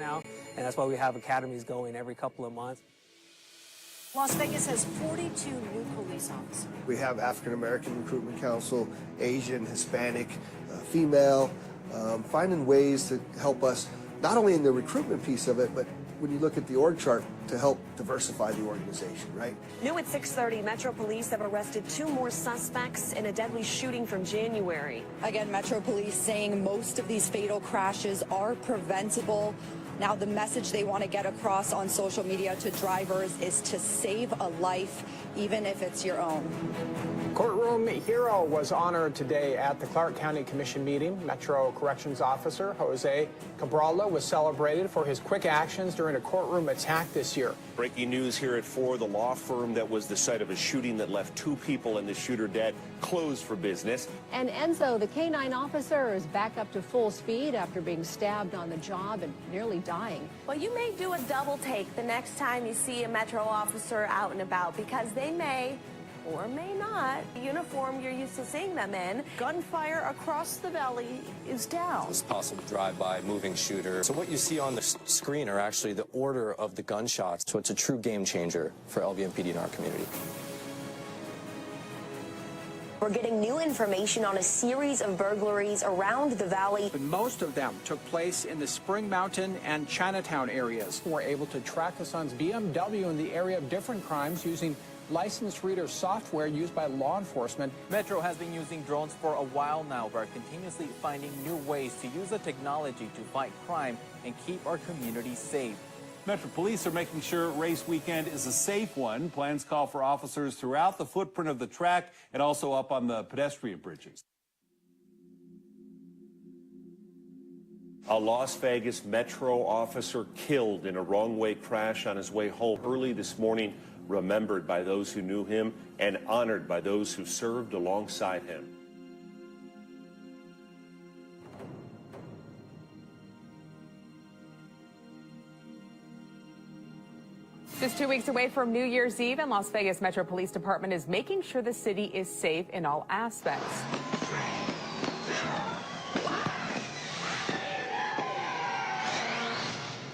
now, and that's why we have academies going every couple of months. Las Vegas has 42 new police officers. We have African American Recruitment Council, Asian, Hispanic, female, finding ways to help us, not only in the recruitment piece of it, but when you look at the org chart, to help diversify the organization, right? New at 6:30, Metro Police have arrested 2 more suspects in a deadly shooting from January. Again, Metro Police saying most of these fatal crashes are preventable. Now, the message they want to get across on social media to drivers is to save a life, even if it's your own. Courtroom hero was honored today at the Clark County Commission meeting. Metro Corrections Officer Jose Cabrala was celebrated for his quick actions during a courtroom attack this year. Breaking news here at 4, the law firm that was the site of a shooting that left 2 people and the shooter dead closed for business. And Enzo, the K-9 officer, is back up to full speed after being stabbed on the job and nearly dying. Well, you may do a double take the next time you see a Metro officer out and about, because they may or may not the uniform you're used to seeing them in. Gunfire across the valley is down. This possible drive-by moving shooter. So what you see on the screen are actually the order of the gunshots. So it's a true game changer for LVMPD in our community. We're getting new information on a series of burglaries around the valley. But most of them took place in the Spring Mountain and Chinatown areas. We're able to track the son's BMW in the area of different crimes using licensed reader software used by law enforcement. Metro has been using drones for a while now. We're continuously finding new ways to use the technology to fight crime and keep our communities safe. Metro Police are making sure race weekend is a safe one. Plans call for officers throughout the footprint of the track and also up on the pedestrian bridges. A Las Vegas Metro officer killed in a wrong-way crash on his way home early this morning, remembered by those who knew him and honored by those who served alongside him. Just 2 weeks away from New Year's Eve, and Las Vegas Metro Police Department is making sure the city is safe in all aspects.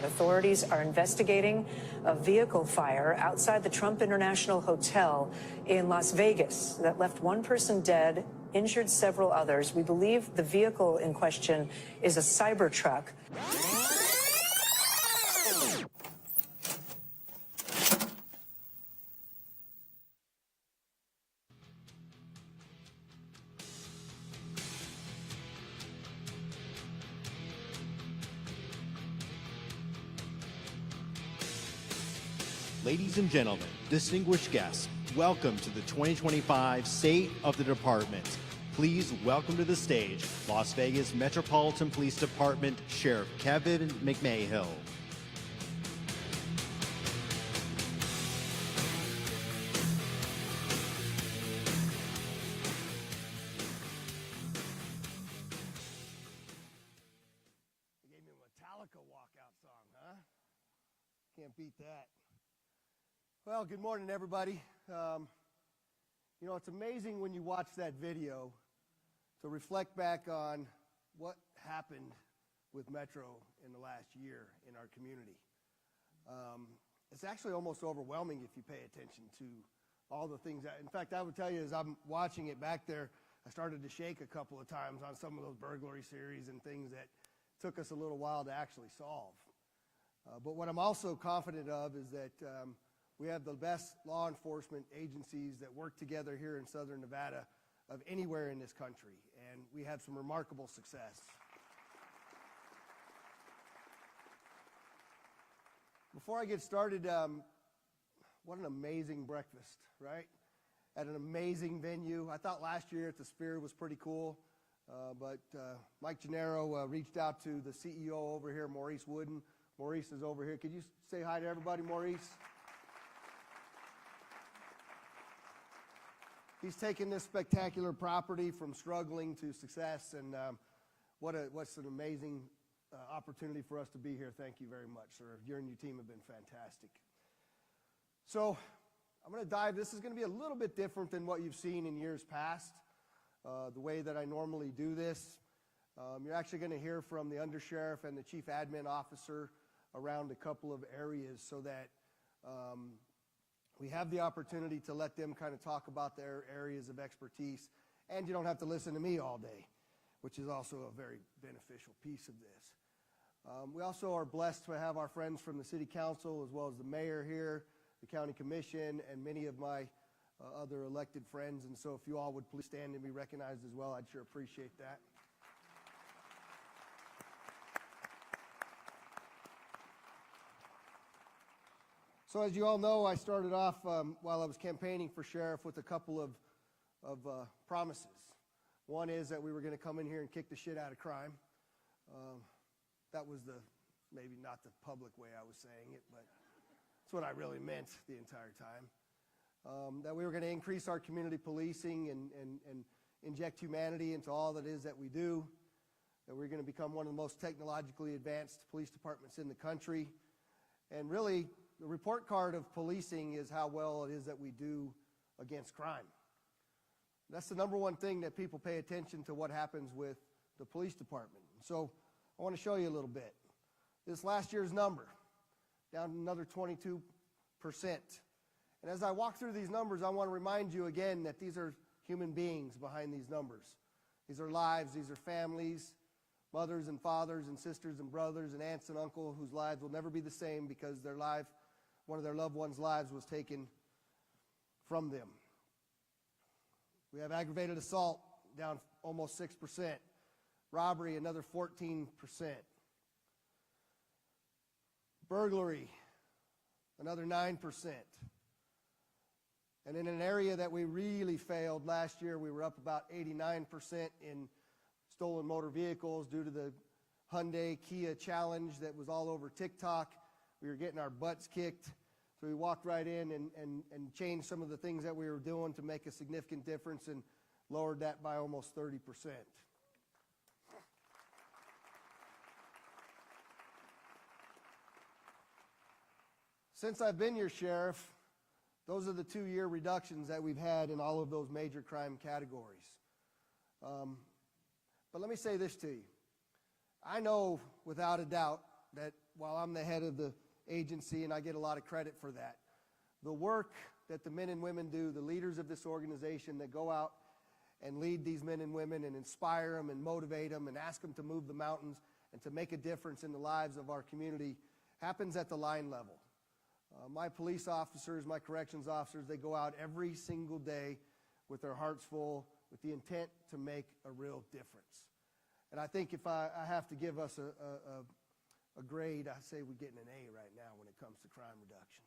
Authorities are investigating a vehicle fire outside the Trump International Hotel in Las Vegas that left 1 person dead, injured several others. We believe the vehicle in question is a Cybertruck. Ladies and gentlemen, distinguished guests, welcome to the 2025 State of the Department. Please welcome to the stage Las Vegas Metropolitan Police Department Sheriff Kevin McMahill. They gave me a Metallica walkout song, huh? Can't beat that. Well, good morning, everybody. You know, it's amazing when you watch that video to reflect back on what happened with Metro in the last year in our community. It's actually almost overwhelming if you pay attention to all the things that, in fact, I would tell you as I'm watching it back there, I started to shake a couple of times on some of those burglary series and things that took us a little while to actually solve. But what I'm also confident of is that we have the best law enforcement agencies that work together here in Southern Nevada of anywhere in this country, and we have some remarkable success. Before I get started, what an amazing breakfast, right? At an amazing venue. I thought last year at the Sphere was pretty cool, but Mike Gennaro reached out to the CEO over here, Maurice Wooden. Maurice is over here. Could you say hi to everybody, Maurice? He's taken this spectacular property from struggling to success, and what's an amazing opportunity for us to be here. Thank you very much, sir. You and your team have been fantastic. So I'm going to dive. This is going to be a little bit different than what you've seen in years past, the way that I normally do this. You're actually going to hear from the undersheriff and the chief admin officer around a couple of areas so that we have the opportunity to let them kind of talk about their areas of expertise, and you don't have to listen to me all day, which is also a very beneficial piece of this. We also are blessed to have our friends from the City Council as well as the Mayor here, the County Commission, and many of my other elected friends. And so if you all would please stand and be recognized as well, I'd sure appreciate that. So as you all know, I started off while I was campaigning for sheriff with a couple of promises. One is that we were going to come in here and kick the shit out of crime. That was maybe not the public way I was saying it, but that's what I really meant the entire time. That we were going to increase our community policing and inject humanity into all that is that we do. That we're going to become one of the most technologically advanced police departments in the country. And really, the report card of policing is how well it is that we do against crime. That's the number one thing that people pay attention to, what happens with the police department. So I want to show you a little bit. This last year's number, down another 22%. And as I walk through these numbers, I want to remind you again that these are human beings behind these numbers. These are lives, these are families, mothers and fathers and sisters and brothers and aunts and uncles whose lives will never be the same because one of their loved ones' lives was taken from them. We have aggravated assault down almost 6%. Robbery, another 14%. Burglary, another 9%. And in an area that we really failed last year, we were up about 89% in stolen motor vehicles due to the Hyundai Kia challenge that was all over TikTok. We were getting our butts kicked. So we walked right in and changed some of the things that we were doing to make a significant difference and lowered that by almost 30%. Since I've been your sheriff, those are the 2-year reductions that we've had in all of those major crime categories. But let me say this to you. I know without a doubt that while I'm the head of the agency, and I get a lot of credit for that, the work that the men and women do, the leaders of this organization that go out and lead these men and women and inspire them and motivate them and ask them to move the mountains and to make a difference in the lives of our community, happens at the line level. My police officers, my corrections officers, they go out every single day with their hearts full, with the intent to make a real difference. And I think if I have to give us a grade, I say we're getting an A right now when it comes to crime reduction.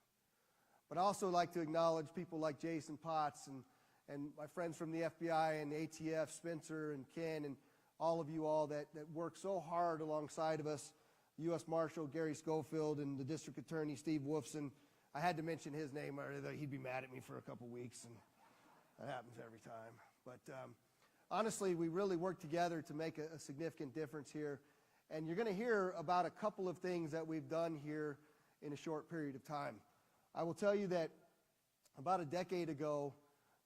But I also like to acknowledge people like Jason Potts and my friends from the FBI and the ATF, Spencer and Ken, and all of you all that work so hard alongside of us, U.S. Marshal Gary Schofield and the District Attorney Steve Wolfson. I had to mention his name, or he'd be mad at me for a couple weeks, and that happens every time. But honestly, we really work together to make a significant difference here. And you're going to hear about a couple of things that we've done here in a short period of time. I will tell you that about a decade ago,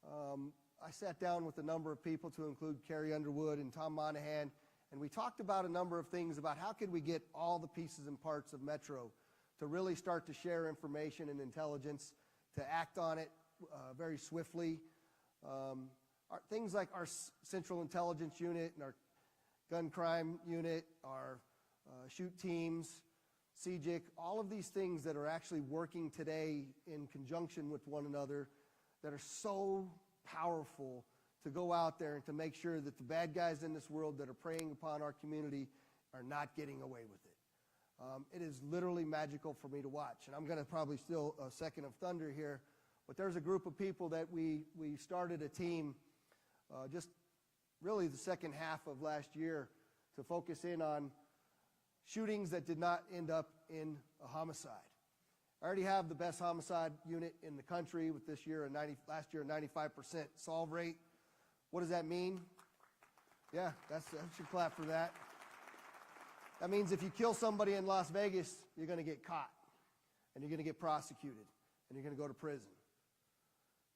I sat down with a number of people, to include Carrie Underwood and Tom Monahan, and we talked about a number of things about how could we get all the pieces and parts of Metro to really start to share information and intelligence, to act on it very swiftly. Things like our Central Intelligence Unit and our Gun Crime Unit, our shoot teams, CJIC, all of these things that are actually working today in conjunction with one another that are so powerful to go out there and to make sure that the bad guys in this world that are preying upon our community are not getting away with it. It is literally magical for me to watch. And I'm going to probably steal a second of thunder here, but there's a group of people that we started a team just really the second half of last year to focus in on shootings that did not end up in a homicide. I already have the best homicide unit in the country with last year a 95% solve rate. What does that mean? Yeah, I should clap for that. That means if you kill somebody in Las Vegas, you're going to get caught, and you're going to get prosecuted, and you're going to go to prison.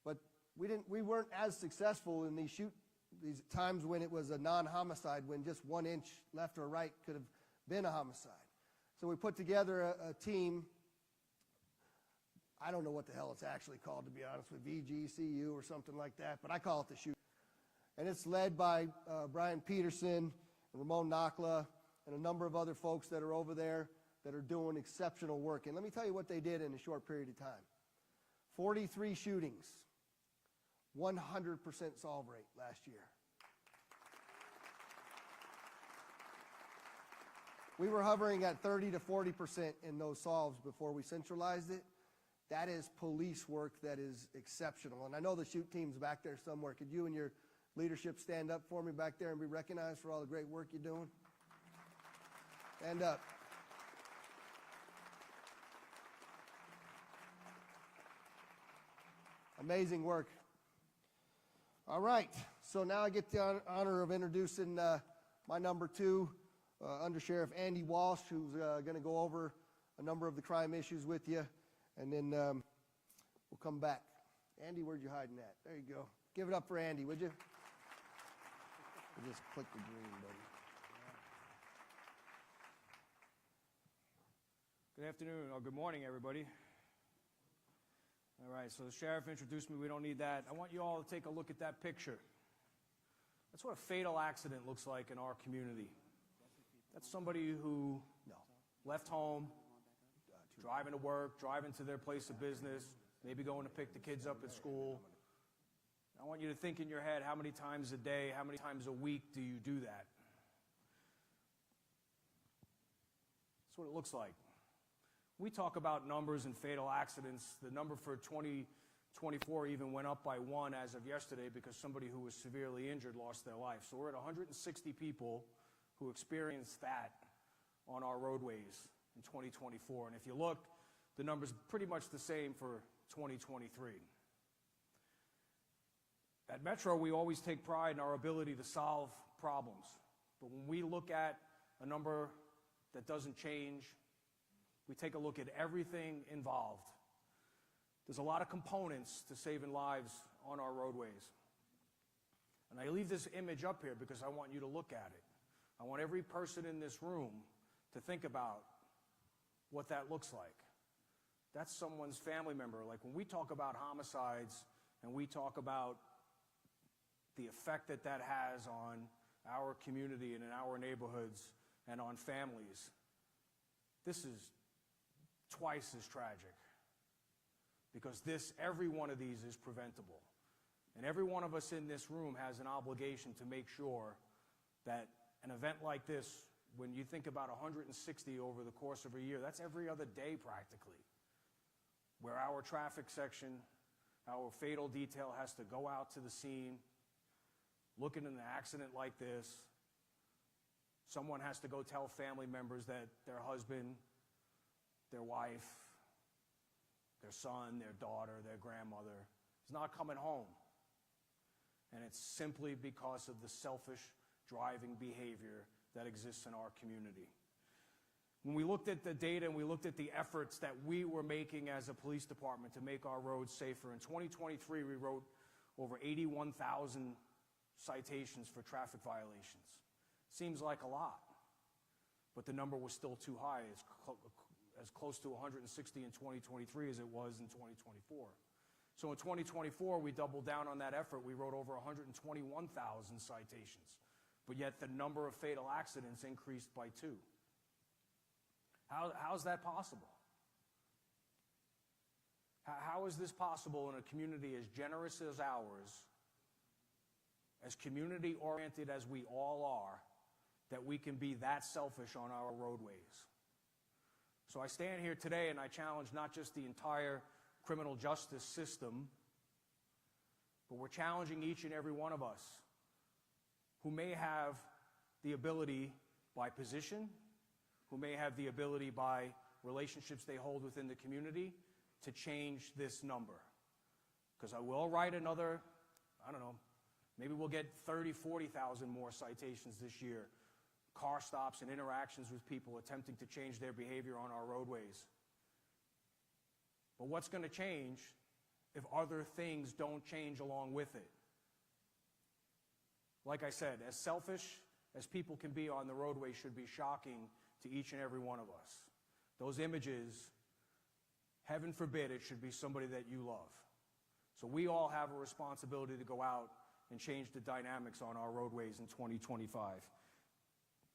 But we weren't as successful in these times when it was a non-homicide, when just 1 inch left or right could have been a homicide. So we put together a team. I don't know what the hell it's actually called, to be honest, with VGCU or something like that, but I call it the shoot. And it's led by Brian Peterson, and Ramon Nakla, and a number of other folks that are over there that are doing exceptional work. And let me tell you what they did in a short period of time. 43 shootings, 100% solve rate last year. We were hovering at 30 to 40% in those solves before we centralized it. That is police work that is exceptional. And I know the shoot team's back there somewhere. Could you and your leadership stand up for me back there and be recognized for all the great work you're doing? Stand up. Amazing work. All right, so now I get the honor of introducing my number two, Under Sheriff Andy Walsh, who's going to go over a number of the crime issues with you, and then we'll come back. Andy, where'd you hiding at? There you go. Give it up for Andy, would you? Just click the green button. Good afternoon, or good morning, everybody. All right, so the sheriff introduced me. We don't need that. I want you all to take a look at that picture. That's what a fatal accident looks like in our community. That's somebody who left home, driving to work, driving to their place of business, maybe going to pick the kids up at school. I want you to think in your head, how many times a day, how many times a week do you do that? That's what it looks like. We talk about numbers and fatal accidents. The number for 2024 even went up by 1 as of yesterday because somebody who was severely injured lost their life. So we're at 160 people who experienced that on our roadways in 2024. And if you look, the number's pretty much the same for 2023. At Metro, we always take pride in our ability to solve problems. But when we look at a number that doesn't change, we take a look at everything involved. There's a lot of components to saving lives on our roadways. And I leave this image up here because I want you to look at it. I want every person in this room to think about what that looks like. That's someone's family member. Like when we talk about homicides and we talk about the effect that that has on our community and in our neighborhoods and on families, this is twice as tragic, because every one of these is preventable. And every one of us in this room has an obligation to make sure that an event like this, when you think about 160 over the course of a year, that's every other day practically, where our traffic section, our fatal detail has to go out to the scene, looking at an accident like this. Someone has to go tell family members that their husband, their wife, their son, their daughter, their grandmother is not coming home. And it's simply because of the selfish driving behavior that exists in our community. When we looked at the data and we looked at the efforts that we were making as a police department to make our roads safer, in 2023 we wrote over 81,000 citations for traffic violations. Seems like a lot, but the number was still too high. It's as close to 160 in 2023 as it was in 2024. So in 2024, we doubled down on that effort. We wrote over 121,000 citations, but yet the number of fatal accidents increased by 2. How's that possible? How is this possible in a community as generous as ours, as community-oriented as we all are, that we can be that selfish on our roadways? So I stand here today and I challenge not just the entire criminal justice system, but we're challenging each and every one of us who may have the ability by position, who may have the ability by relationships they hold within the community to change this number. Because I will write another, I don't know, maybe we'll get 30, 40,000 more citations this year. Car stops and interactions with people attempting to change their behavior on our roadways. But what's going to change if other things don't change along with it? Like I said, as selfish as people can be on the roadway should be shocking to each and every one of us. those images, heaven forbid it should be somebody that you love. So we all have a responsibility to go out and change the dynamics on our roadways in 2025.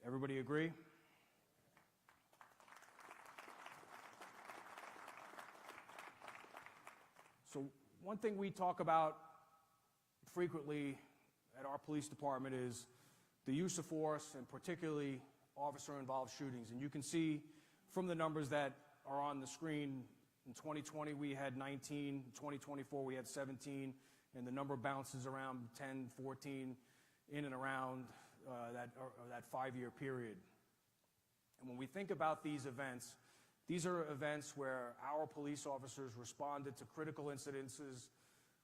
Everybody agree? So one thing we talk about frequently at our police department is the use of force, and particularly officer-involved shootings. And you can see from the numbers that are on the screen, in 2020 we had 19, in 2024 we had 17, and the number bounces around 10, 14, in and around that 5-year period. And when we think about these events, these are events where our police officers responded to critical incidences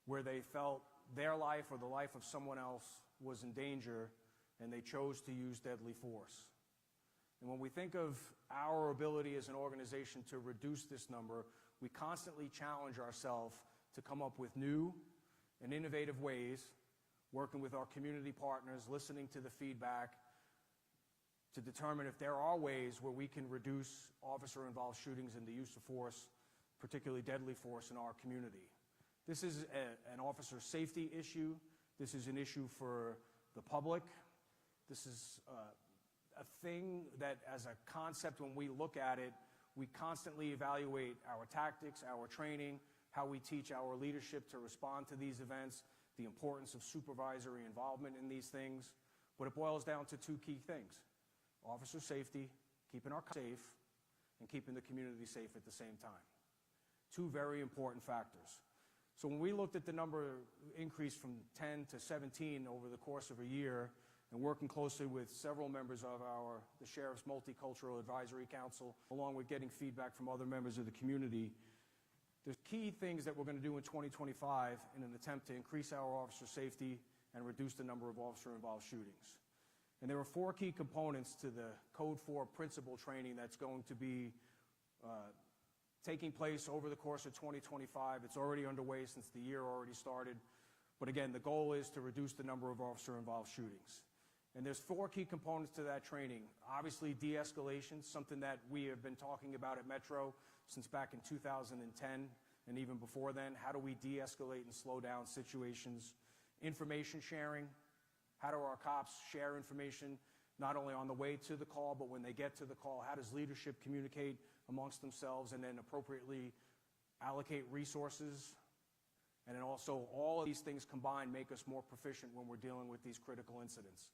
where they felt their life or the life of someone else was in danger, and they chose to use deadly force. And when we think of our ability as an organization to reduce this number, we constantly challenge ourselves to come up with new and innovative ways, working with our community partners, listening to the feedback, to determine if there are ways where we can reduce officer-involved shootings and the use of force, particularly deadly force, in our community. This is an officer safety issue. This is an issue for the public. This is a thing that, as a concept, when we look at it, we constantly evaluate our tactics, our training, how we teach our leadership to respond to these events, the importance of supervisory involvement in these things. But it boils down to two key things: officer safety, keeping our safe, and keeping the community safe at the same time. Two very important factors. So when we looked at the number increase from 10 to 17 over the course of a year, and working closely with several members of the Sheriff's Multicultural Advisory Council, along with getting feedback from other members of the community, there's key things that we're going to do in 2025 in an attempt to increase our officer safety and reduce the number of officer-involved shootings. And there are 4 key components to the Code 4 principle training that's going to be taking place over the course of 2025. It's already underway since the year already started. But again, the goal is to reduce the number of officer-involved shootings. And there's 4 key components to that training. Obviously, de-escalation, something that we have been talking about at Metro since back in 2010 and even before then. How do we de-escalate and slow down situations? Information sharing. How do our cops share information not only on the way to the call, but when they get to the call? How does leadership communicate amongst themselves and then appropriately allocate resources? And then also, all of these things combined make us more proficient when we're dealing with these critical incidents.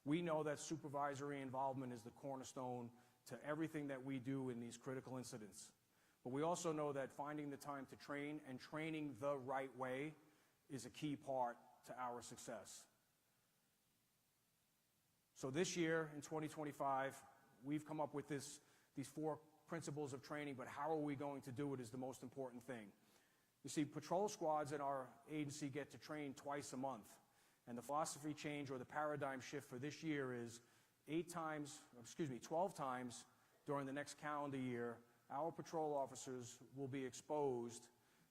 We know that supervisory involvement is the cornerstone to everything that we do in these critical incidents. But we also know that finding the time to train and training the right way is a key part to our success. So this year, in 2025, we've come up with these 4 principles of training, but how are we going to do it is the most important thing. You see, patrol squads in our agency get to train twice a month. And the philosophy change or the paradigm shift for this year is 12 times during the next calendar year, our patrol officers will be exposed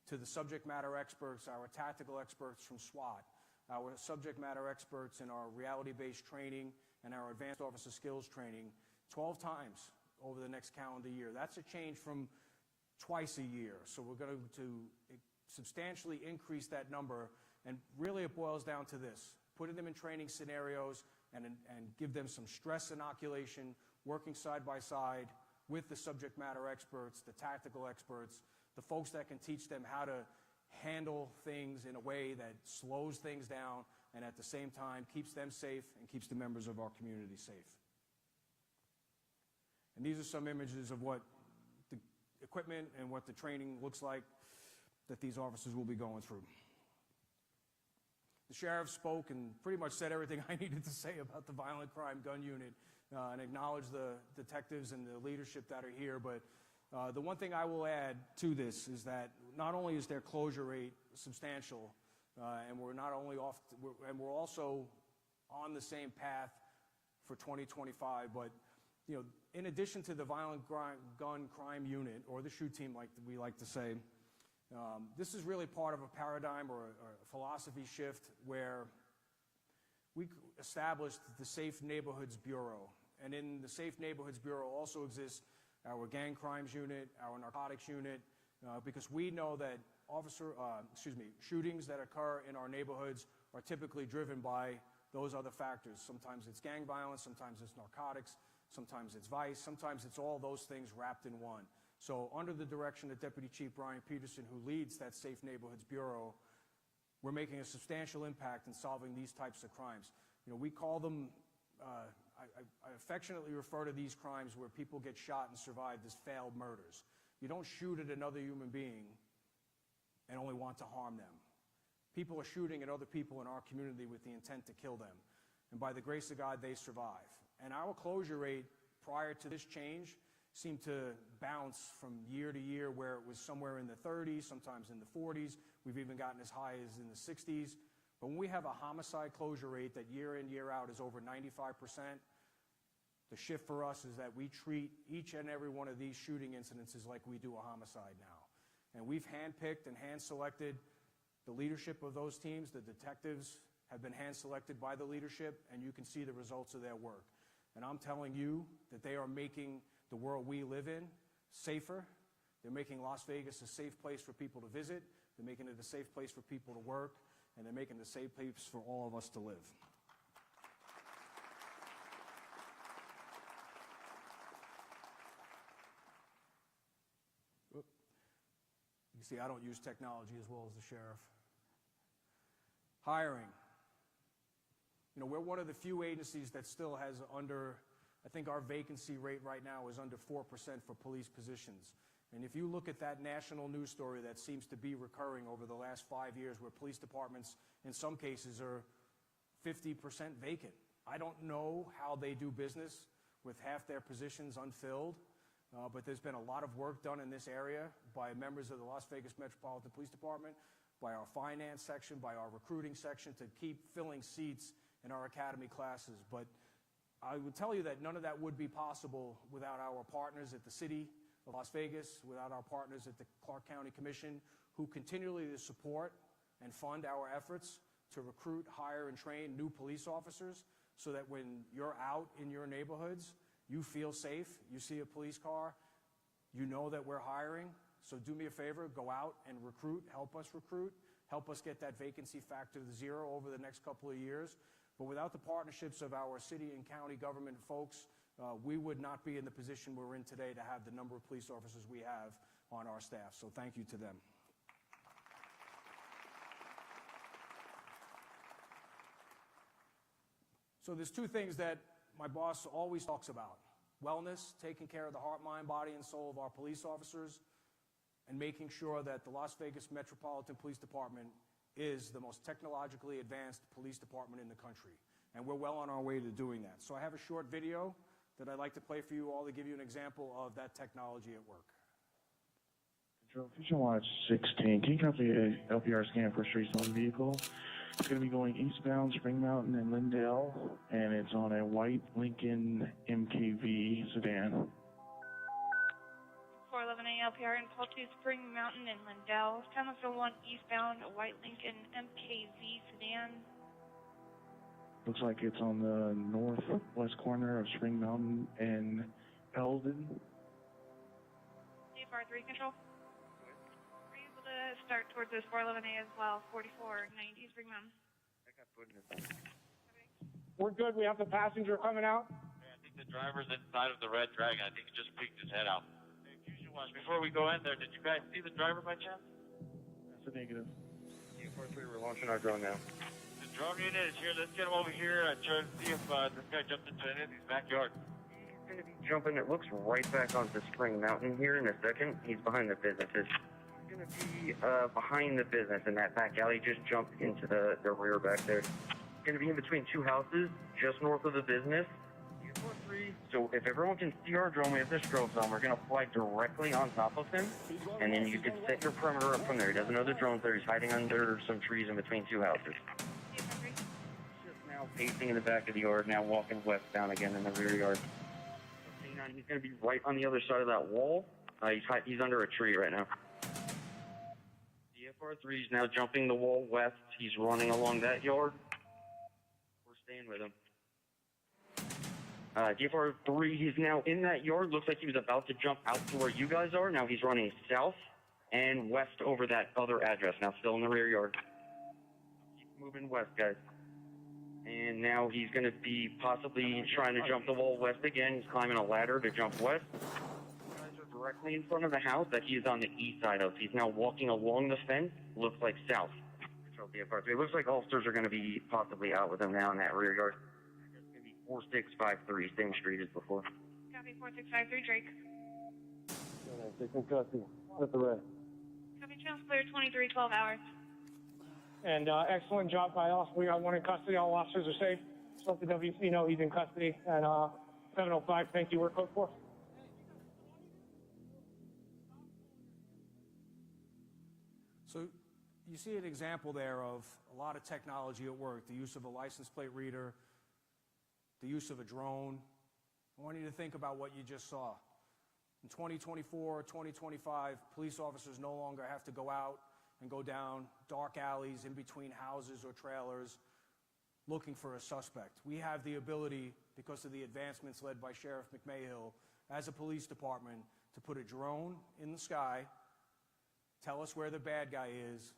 to the subject matter experts, our tactical experts from SWAT, our subject matter experts in our reality-based training and our advanced officer skills training 12 times over the next calendar year. That's a change from twice a year. So we're going to substantially increase that number. And really it boils down to this: putting them in training scenarios and give them some stress inoculation, working side by side with the subject matter experts, the tactical experts, the folks that can teach them how to handle things in a way that slows things down and at the same time keeps them safe and keeps the members of our community safe. And these are some images of what the equipment and what the training looks like that these officers will be going through. The sheriff spoke and pretty much said everything I needed to say about the violent crime gun unit and acknowledged the detectives and the leadership that are here. But the one thing I will add to this is that not only is their closure rate substantial, and we're also on the same path for 2025, but in addition to the violent gun crime unit, or the SHOOT team like we like to say, this is really part of a paradigm or a philosophy shift where we established the Safe Neighborhoods Bureau. And in the Safe Neighborhoods Bureau also exists our gang crimes unit, our narcotics unit, because we know that shootings that occur in our neighborhoods are typically driven by those other factors. Sometimes it's gang violence, sometimes it's narcotics, sometimes it's vice, sometimes it's all those things wrapped in one. So under the direction of Deputy Chief Brian Peterson, who leads that Safe Neighborhoods Bureau, we're making a substantial impact in solving these types of crimes. You know, we call them, I affectionately refer to these crimes where people get shot and survive as failed murders. You don't shoot at another human being and only want to harm them. People are shooting at other people in our community with the intent to kill them. And by the grace of God, they survive. And our closure rate prior to this change seemed to bounce from year to year, where it was somewhere in the 30s, sometimes in the 40s. We've even gotten as high as in the 60s. But when we have a homicide closure rate that year in, year out is over 95%, the shift for us is that we treat each and every one of these shooting incidences like we do a homicide now. And we've handpicked and hand-selected the leadership of those teams. The detectives have been hand-selected by the leadership, and you can see the results of their work. And I'm telling you that they are making the world we live in safer. They're making Las Vegas a safe place for people to visit. They're making it a safe place for people to work. And they're making it a safe place for all of us to live. You see, I don't use technology as well as the sheriff. Hiring. You know, we're one of the few agencies that still has under, I think our vacancy rate right now is under 4% for police positions. And if you look at that national news story that seems to be recurring over the last 5 years, where police departments in some cases are 50% vacant. I don't know how they do business with half their positions unfilled, but there's been a lot of work done in this area by members of the Las Vegas Metropolitan Police Department, by our finance section, by our recruiting section, to keep filling seats in our academy classes. But I would tell you that none of that would be possible without our partners at the City of Las Vegas, without our partners at the Clark County Commission, who continually support and fund our efforts to recruit, hire, and train new police officers, so that when you're out in your neighborhoods, you feel safe, you see a police car, you know that we're hiring. So do me a favor, go out and recruit, help us get that vacancy factor to zero over the next couple of years. But without the partnerships of our city and county government folks, we would not be in the position we're in today to have the number of police officers we have on our staff. So thank you to them. So there's two things that my boss always talks about: wellness, taking care of the heart, mind, body, and soul of our police officers, and making sure that the Las Vegas Metropolitan Police Department is the most technologically advanced police department in the country. And we're well on our way to doing that. So I have a short video that I'd like to play for you all to give you an example of that technology at work. Control, Fusion Watch 16, can you copy a LPR scan for streets on vehicle? It's going to be going eastbound Spring Mountain and Lindale, and it's on a white Lincoln MKV sedan. 411A LPR and call to Spring Mountain and Lindale. 1001 eastbound, a white Lincoln MKV sedan. Looks like it's on the northwest corner of Spring Mountain and Eldon. CFR 3 control. Are you able to start towards this 411A as well? 4490 Spring Mountain. We're good. We have the passenger coming out. I think the driver's inside of the red Dragon. I think he just peeked his head out. Hey, Fusion Watch, before we go in there, did you guys see the driver by chance? That's a negative. U43, we're launching our drone now. The drone unit is here. Let's get him over here and try to see if this guy jumped into any of these backyards. He's going to be jumping, it looks right back onto Spring Mountain here in a second. He's behind the businesses. He's going to be behind the business in that back alley. Just jumped into the rear back there. He's going to be in between two houses just north of the business. So if everyone can see our drone, we have this strobe zone. We're going to fly directly on top of him, and then you can set your perimeter up from there. He doesn't know the drone's there. He's hiding under some trees in between two houses. Just now pacing in the back of the yard, now walking westbound again in the rear yard. He's going to be right on the other side of that wall. He's under a tree right now. DFR3 is now jumping the wall west. He's running along that yard. We're staying with him. DFR 3, he's now in that yard. Looks like he was about to jump out to where you guys are. Now he's running south and west over that other address. Now still in the rear yard. Keep moving west, guys. And now he's going to be possibly trying to jump the wall west again. He's climbing a ladder to jump west. You guys are directly in front of the house that he is on the east side of. He's now walking along the fence. Looks like south. So DFR 3. It looks like officers are going to be possibly out with him now in that rear yard. 4653, same street as before. Copy 4653, Drake. Taking custody. With the red. Copy, channel's clear, 2312 hours. And excellent job by us. We got one in custody. All officers are safe. Just let the WC know he's in custody. And 705, thank you. We're code 4. So you see an example there of a lot of technology at work, the use of a license plate reader, the use of a drone. I want you to think about what you just saw. In 2024, 2025, police officers no longer have to go out and go down dark alleys in between houses or trailers looking for a suspect. We have the ability, because of the advancements led by Sheriff McMahill, as a police department, to put a drone in the sky, tell us where the bad guy is,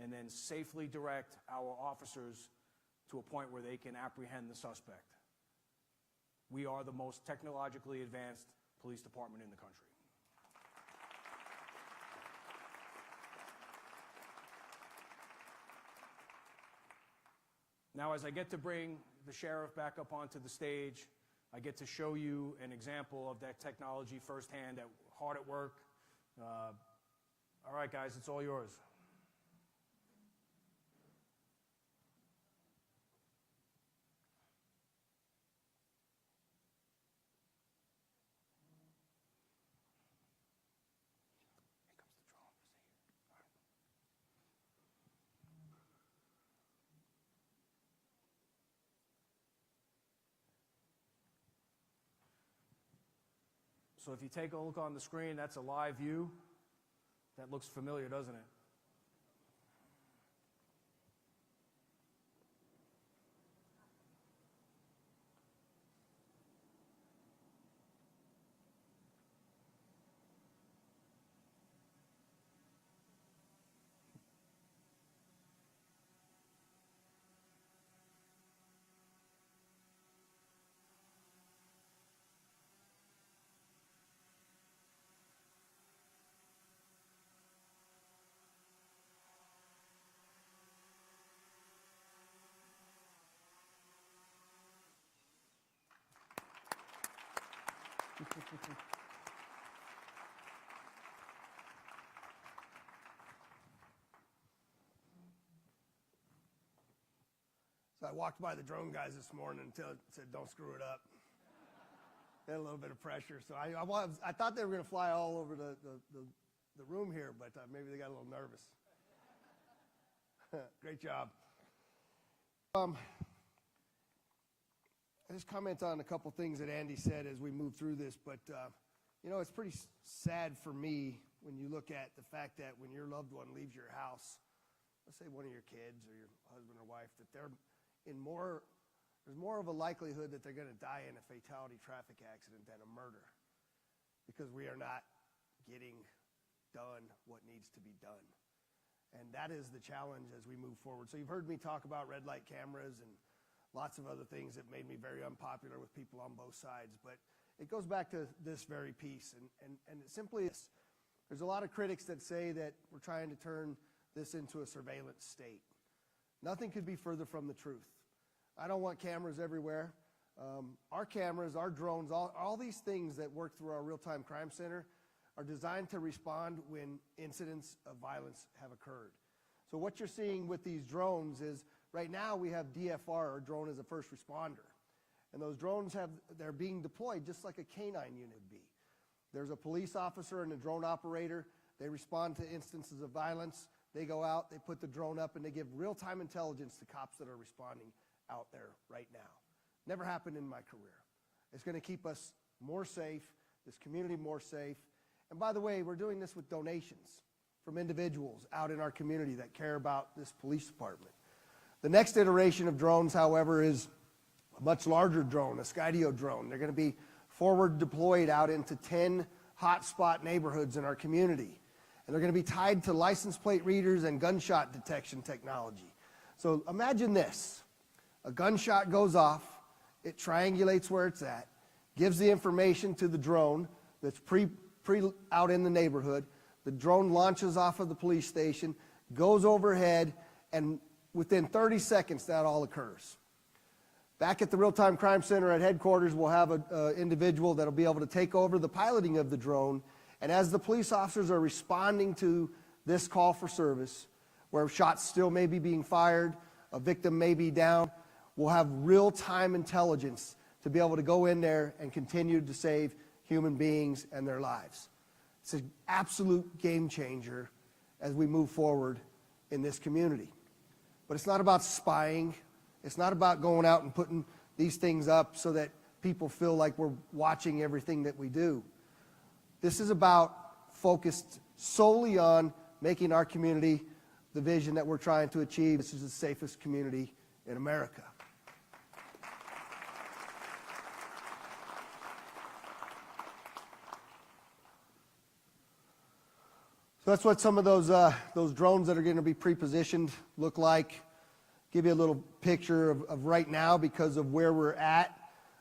and then safely direct our officers to a point where they can apprehend the suspect. We are the most technologically advanced police department in the country. Now, as I get to bring the sheriff back up onto the stage, I get to show you an example of that technology firsthand, hard at work. All right, guys, it's all yours. So if you take a look on the screen, that's a live view. That looks familiar, doesn't it? So I walked by the drone guys this morning and said, don't screw it up. They had a little bit of pressure. So I thought they were going to fly all over the room here, but maybe they got a little nervous. Great job. I just comment on a couple things that Andy said as we move through this, but you know, it's pretty sad for me when you look at the fact that when your loved one leaves your house, let's say one of your kids or your husband or wife, that there's more of a likelihood that they're going to die in a fatality traffic accident than a murder, because we are not getting done what needs to be done. And that is the challenge as we move forward. So you've heard me talk about red light cameras and lots of other things that made me very unpopular with people on both sides. But it goes back to this very piece. And it simply is, there's a lot of critics that say that we're trying to turn this into a surveillance state. Nothing could be further from the truth. I don't want cameras everywhere. Our cameras, our drones, all these things that work through our real-time crime center are designed to respond when incidents of violence have occurred. So what you're seeing with these drones is, right now we have DFR, or drone as a first responder. And those drones they're being deployed just like a canine unit would be. There's a police officer and a drone operator. They respond to instances of violence. They go out, they put the drone up, and they give real-time intelligence to cops that are responding out there right now. Never happened in my career. It's going to keep us more safe, this community more safe. And by the way, we're doing this with donations from individuals out in our community that care about this police department. The next iteration of drones, however, is a much larger drone, a Skydio drone. They're going to be forward deployed out into 10 hotspot neighborhoods in our community. And they're going to be tied to license plate readers and gunshot detection technology. So imagine this. A gunshot goes off, it triangulates where it's at, gives the information to the drone that's pre out in the neighborhood. The drone launches off of the police station, goes overhead, and within 30 seconds that all occurs. Back at the Real-Time Crime Center at headquarters, we'll have an individual that'll be able to take over the piloting of the drone. And as the police officers are responding to this call for service, where shots still may be being fired, a victim may be down, we'll have real-time intelligence to be able to go in there and continue to save human beings and their lives. It's an absolute game changer as we move forward in this community. But it's not about spying. It's not about going out and putting these things up so that people feel like we're watching everything that we do. This is about focused solely on making our community the vision that we're trying to achieve. This is the safest community in America. So that's what some of those drones that are going to be pre-positioned look like. Give you a little picture of right now because of where we're at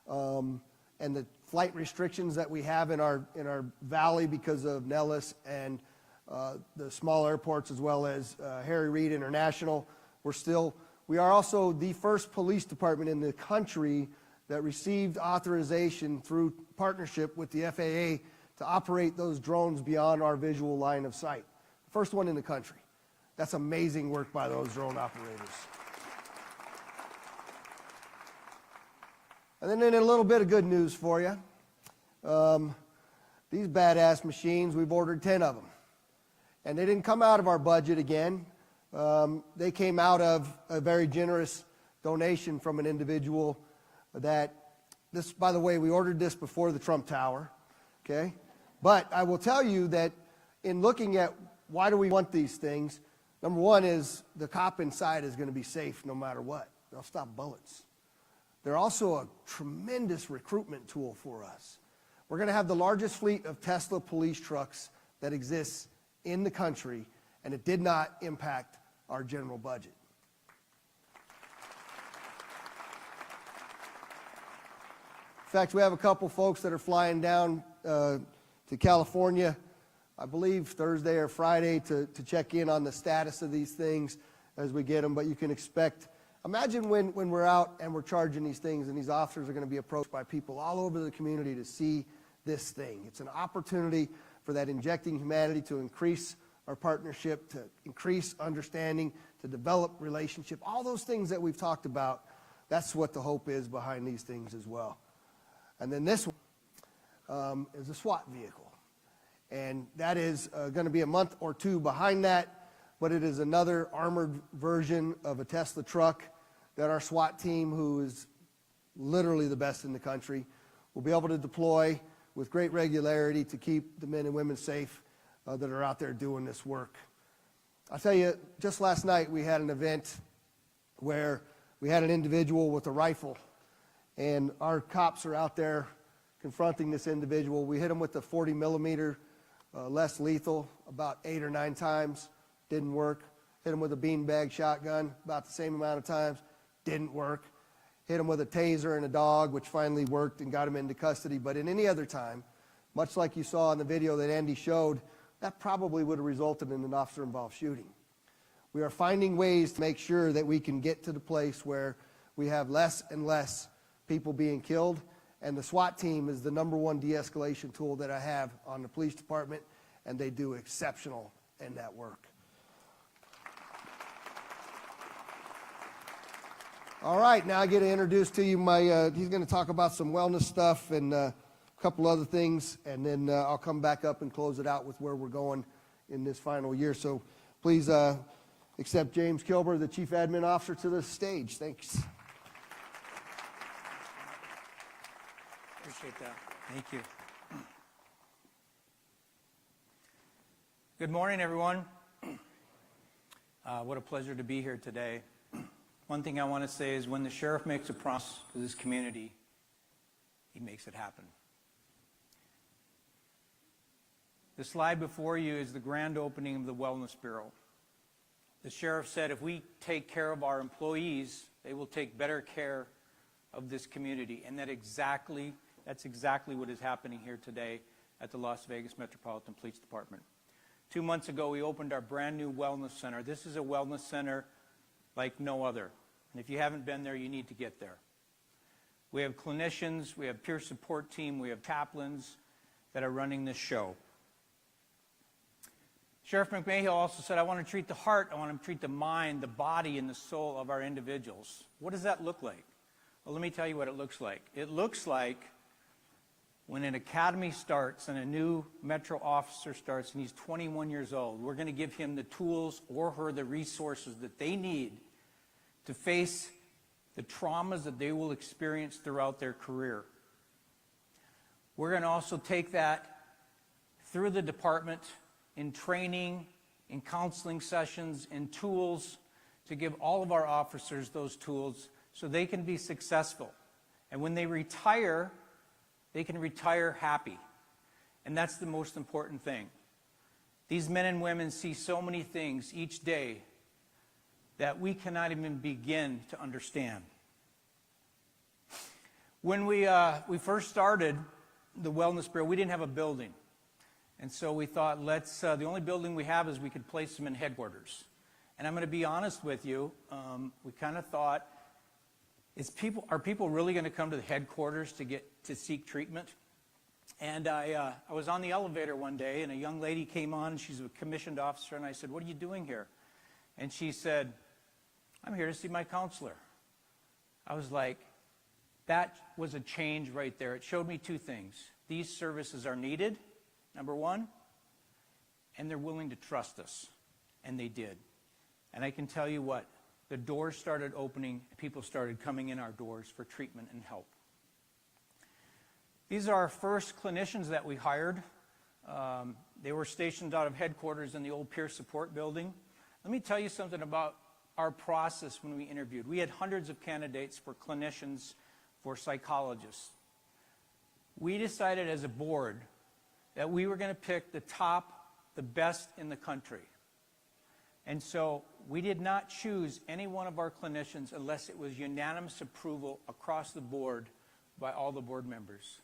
and the flight restrictions that we have in our valley because of Nellis and the small airports as well as Harry Reid International. We are also the first police department in the country that received authorization through partnership with the FAA to operate those drones beyond our visual line of sight. First one in the country. That's amazing work by those drone operators. And then in a little bit of good news for you. These badass machines, we've ordered 10 of them. And they didn't come out of our budget again. They came out of a very generous donation from an individual that, this, by the way, we ordered this before the Trump Tower, okay? But I will tell you that in looking at why do we want these things, number one is the cop inside is going to be safe no matter what. They'll stop bullets. They're also a tremendous recruitment tool for us. We're going to have the largest fleet of Tesla police trucks that exists in the country, and it did not impact our general budget. In fact, we have a couple folks that are flying down to California, I believe Thursday or Friday, to check in on the status of these things as we get them. But you can expect, imagine when we're out and we're charging these things and these officers are going to be approached by people all over the community to see this thing. It's an opportunity for that injecting humanity to increase our partnership, to increase understanding, to develop relationship, all those things that we've talked about. That's what the hope is behind these things as well. And then this one is a SWAT vehicle. And that is going to be a month or two behind that, but it is another armored version of a Tesla truck that our SWAT team, who is literally the best in the country, will be able to deploy with great regularity to keep the men and women safe that are out there doing this work. I'll tell you, just last night we had an event where we had an individual with a rifle, and our cops are out there confronting this individual. We hit him with the 40 millimeter less lethal about 8 or 9 times, didn't work. Hit him with a beanbag shotgun about the same amount of times, didn't work. Hit him with a taser and a dog, which finally worked and got him into custody. But in any other time, much like you saw in the video that Andy showed, that probably would have resulted in an officer-involved shooting. We are finding ways to make sure that we can get to the place where we have less and less people being killed, and the SWAT team is the #1 de-escalation tool that I have on the police department, and they do exceptional in that work. All right, now I get to introduce to you he's going to talk about some wellness stuff and a couple other things, and then I'll come back up and close it out with where we're going in this final year. So please accept James Kilber, the Chief Admin Officer, to the stage. Thanks. Appreciate that. Thank you. Good morning, everyone. What a pleasure to be here today. One thing I want to say is when the sheriff makes a promise to this community, he makes it happen. The slide before you is the grand opening of the Wellness Bureau. The sheriff said if we take care of our employees, they will take better care of this community. And that's exactly what is happening here today at the Las Vegas Metropolitan Police Department. 2 months ago, we opened our brand new wellness center. This is a wellness center like no other. And if you haven't been there, you need to get there. We have clinicians, we have peer support team, we have chaplains that are running this show. Sheriff McMahill also said, I want to treat the heart, I want to treat the mind, the body, and the soul of our individuals. What does that look like? Well, let me tell you what it looks like. It looks like when an academy starts and a new Metro officer starts and he's 21 years old, we're going to give him the tools or her the resources that they need to face the traumas that they will experience throughout their career. We're going to also take that through the department in training, in counseling sessions, in tools to give all of our officers those tools so they can be successful. And when they retire, they can retire happy. And that's the most important thing. These men and women see so many things each day that we cannot even begin to understand. When we first started the Wellness Bureau, we didn't have a building. And so we thought, the only building we have is we could place them in headquarters. And I'm going to be honest with you, we kind of thought, are people really going to come to the headquarters to seek treatment? And I was on the elevator one day, and a young lady came on. She's a commissioned officer, and I said, what are you doing here? And she said, I'm here to see my counselor. I was like, that was a change right there. It showed me two things. These services are needed, number one, and they're willing to trust us. And they did. And I can tell you what, the doors started opening, people started coming in our doors for treatment and help. These are our first clinicians that we hired. They were stationed out of headquarters in the old peer support building. Let me tell you something about our process when we interviewed. We had hundreds of candidates for clinicians, for psychologists. We decided as a board that we were going to pick the best in the country. And so we did not choose any one of our clinicians unless it was unanimous approval across the board by all the board members.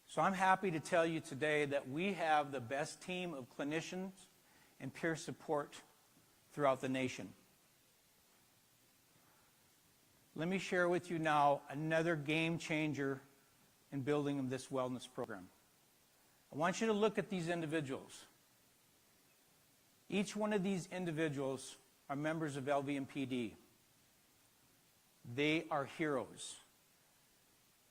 So I'm happy to tell you today that we have the best team of clinicians and peer support throughout the nation. Let me share with you now another game changer in building of this wellness program. I want you to look at these individuals. Each one of these individuals are members of LVMPD. They are heroes.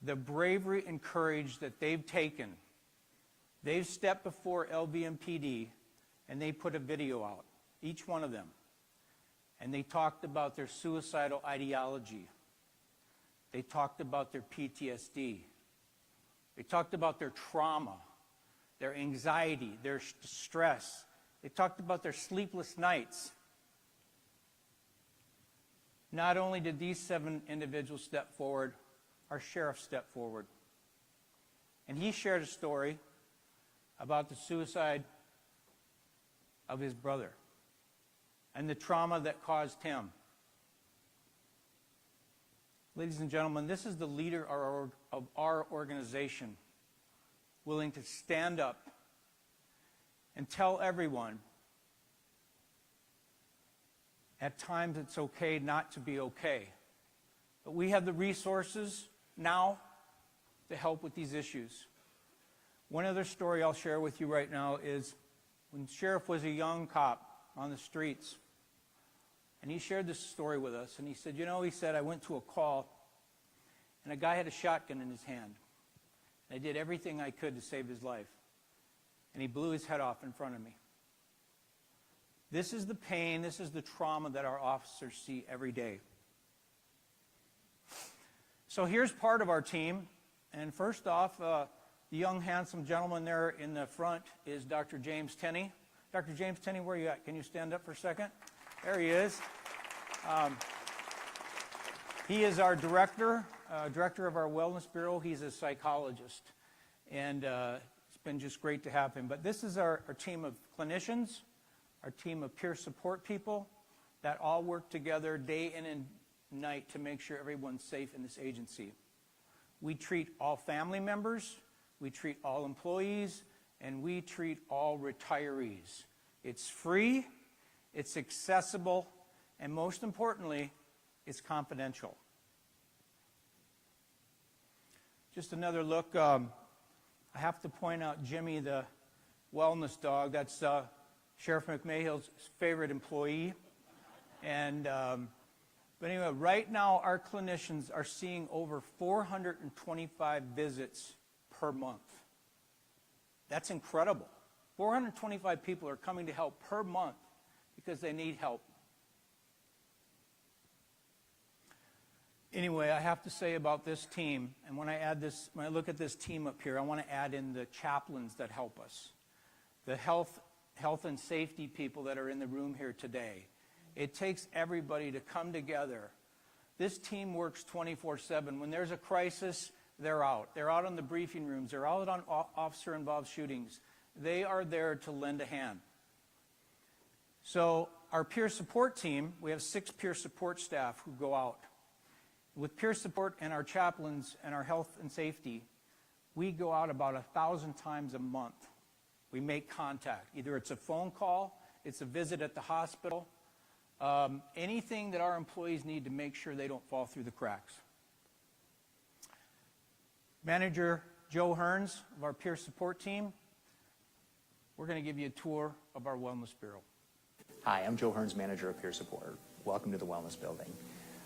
The bravery and courage that they've taken, they've stepped before LVMPD and they put a video out, each one of them. And they talked about their suicidal ideology. They talked about their PTSD. They talked about their trauma, their anxiety, their stress. They talked about their sleepless nights. Not only did these 7 individuals step forward, our sheriff stepped forward. And he shared a story about the suicide of his brother and the trauma that caused him. Ladies and gentlemen, this is the leader of our organization, willing to stand up and tell everyone at times it's okay not to be okay. But we have the resources now to help with these issues. One other story I'll share with you right now is when Sheriff was a young cop on the streets, and he shared this story with us, and he said, he said, I went to a call, and a guy had a shotgun in his hand. And I did everything I could to save his life. And he blew his head off in front of me. This is the pain, this is the trauma that our officers see every day. So here's part of our team. And first off, the young, handsome gentleman there in the front is Dr. James Tenney. Dr. James Tenney, where are you at? Can you stand up for a second? There he is. He is our director of our Wellness Bureau. He's a psychologist, and it's been just great to have him. But this is our team of clinicians, our team of peer support people that all work together day in and night to make sure everyone's safe in this agency. We treat all family members, we treat all employees, and we treat all retirees. It's free, it's accessible, and most importantly, it's confidential. Just another look. I have to point out Jimmy, the wellness dog. That's Sheriff McMahill's favorite employee. And but anyway, right now our clinicians are seeing over 425 visits per month. That's incredible. 425 people are coming to help per month because they need help. Anyway, I have to say about this team, and when I look at this team up here, I want to add in the chaplains that help us, the health and safety people that are in the room here today. It takes everybody to come together. This team works 24/7. When there's a crisis, they're out. They're out on the briefing rooms. They're out on officer-involved shootings. They are there to lend a hand. So our peer support team, we have 6 peer support staff who go out. With peer support and our chaplains and our health and safety, we go out about 1,000 times a month. We make contact. Either it's a phone call, it's a visit at the hospital, anything that our employees need to make sure they don't fall through the cracks. Manager Joe Hearns of our peer support team, we're going to give you a tour of our Wellness Bureau. Hi, I'm Joe Hearns, Manager of Peer Support. Welcome to the Wellness Building.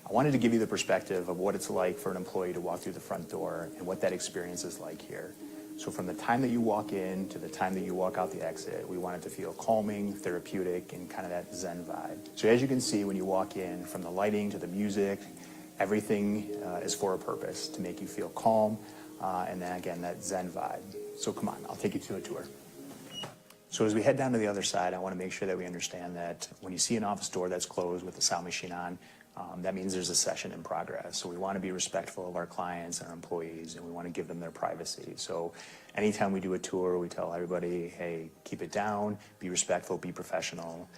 I wanted to give you the perspective of what it's like for an employee to walk through the front door and what that experience is like here. So from the time that you walk in to the time that you walk out the exit, we want it to feel calming, therapeutic, and kind of that Zen vibe. So as you can see, when you walk in, from the lighting to the music, everything is for a purpose, to make you feel calm, and then again, that Zen vibe. So come on, I'll take you to a tour. So as we head down to the other side, I want to make sure that we understand that when you see an office door that's closed with the sound machine on, that means there's a session in progress. So we want to be respectful of our clients and our employees, and we want to give them their privacy. So anytime we do a tour, we tell everybody, hey, keep it down, be respectful, be professional,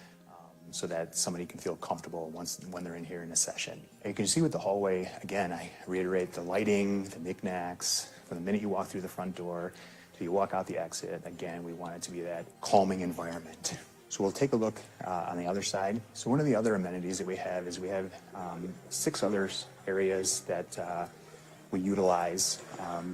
so that somebody can feel comfortable when they're in here in a session. And you can see with the hallway, again, I reiterate the lighting, the knickknacks, from the minute you walk through the front door till you walk out the exit, again, we want it to be that calming environment. So we'll take a look on the other side. So one of the other amenities that we have is we have 6 other areas that we utilize.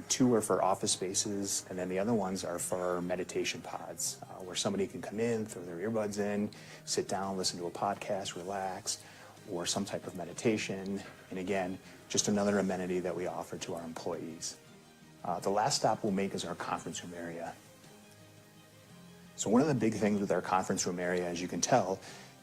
2 are for office spaces, and then the other ones are for meditation pods, where somebody can come in, throw their earbuds in, sit down, listen to a podcast, relax, or some type of meditation. And again, just another amenity that we offer to our employees. The last stop we'll make is our conference room area. So one of the big things with our conference room area, as you can tell,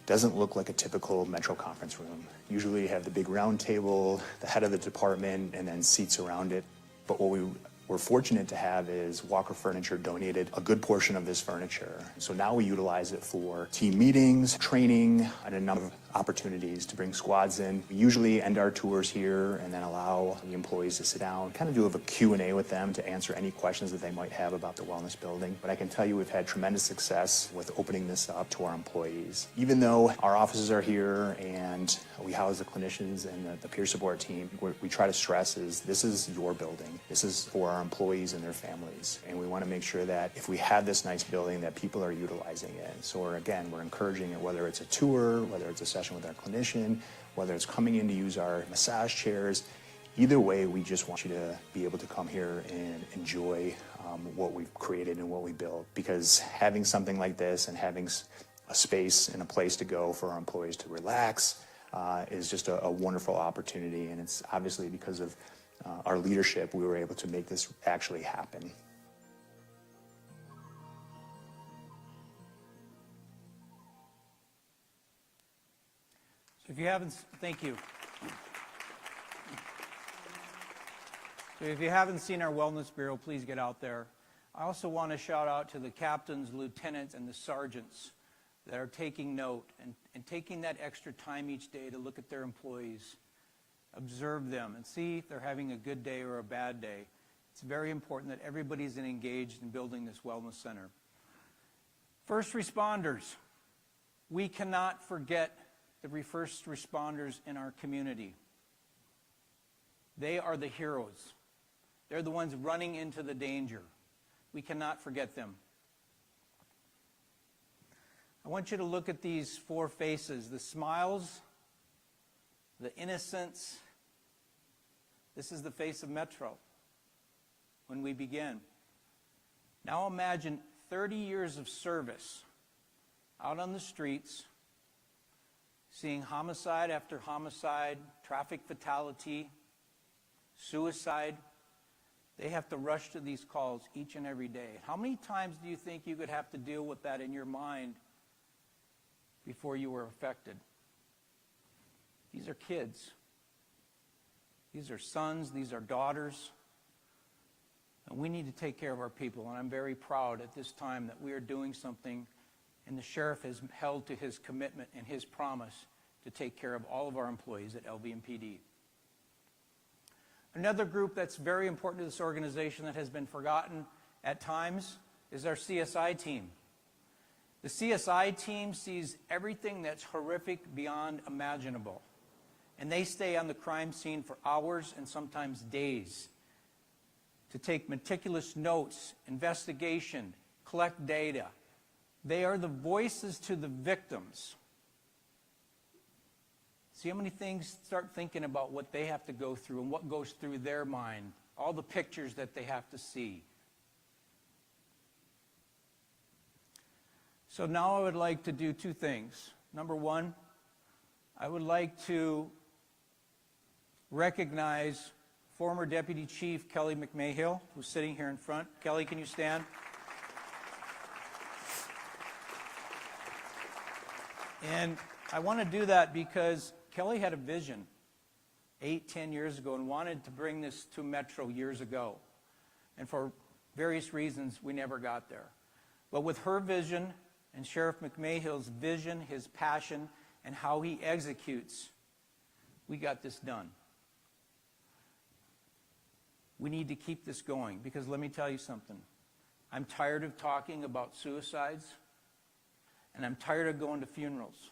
doesn't look like a typical Metro conference room. Usually you have the big round table, the head of the department, and then seats around it. But what we're fortunate to have is Walker Furniture donated a good portion of this furniture. So now we utilize it for team meetings, training, and a number of opportunities to bring squads in. We usually end our tours here and then allow the employees to sit down, kind of do a Q&A with them to answer any questions that they might have about the wellness building. But I can tell you we've had tremendous success with opening this up to our employees. Even though our offices are here and we house the clinicians and the peer support team, what we try to stress is this is your building. This is for our employees and their families. And we want to make sure that if we have this nice building that people are utilizing it. So we're encouraging it, whether it's a tour, whether it's a session with our clinician, whether it's coming in to use our massage chairs. Either way, we just want you to be able to come here and enjoy what we've created and what we built. Because having something like this and having a space and a place to go for our employees to relax is just a wonderful opportunity. And it's obviously because of our leadership, we were able to make this actually happen. So if you haven't, thank you. So if you haven't seen our Wellness Bureau, please get out there. I also want to shout out to the captains, lieutenants, and the sergeants that are taking note and taking that extra time each day to look at their employees observe them, and see if they're having a good day or a bad day. It's very important that everybody's engaged in building this wellness center. First responders. We cannot forget the first responders in our community. They are the heroes. They're the ones running into the danger. We cannot forget them. I want you to look at these four faces, the smiles, the innocence. This is the face of Metro when we began. Now imagine 30 years of service out on the streets, seeing homicide after homicide, traffic fatality, suicide. They have to rush to these calls each and every day. How many times do you think you could have to deal with that in your mind before you were affected? These are kids. These are sons. These are daughters. And we need to take care of our people. And I'm very proud at this time that we are doing something, and the sheriff has held to his commitment and his promise to take care of all of our employees at LVMPD. Another group that's very important to this organization that has been forgotten at times is our CSI team. The CSI team sees everything that's horrific beyond imaginable. And they stay on the crime scene for hours and sometimes days to take meticulous notes, investigation, collect data. They are the voices to the victims. See how many things, start thinking about what they have to go through and what goes through their mind, all the pictures that they have to see. So now I would like to do two things. Number one, I would like to recognize former Deputy Chief Kelly McMahill, who's sitting here in front. Kelly, can you stand? And I want to do that because Kelly had a vision 8-10 years ago and wanted to bring this to Metro years ago. And for various reasons, we never got there. But with her vision and Sheriff McMahill's vision, his passion, and how he executes, we got this done. We need to keep this going because let me tell you something. I'm tired of talking about suicides, and I'm tired of going to funerals.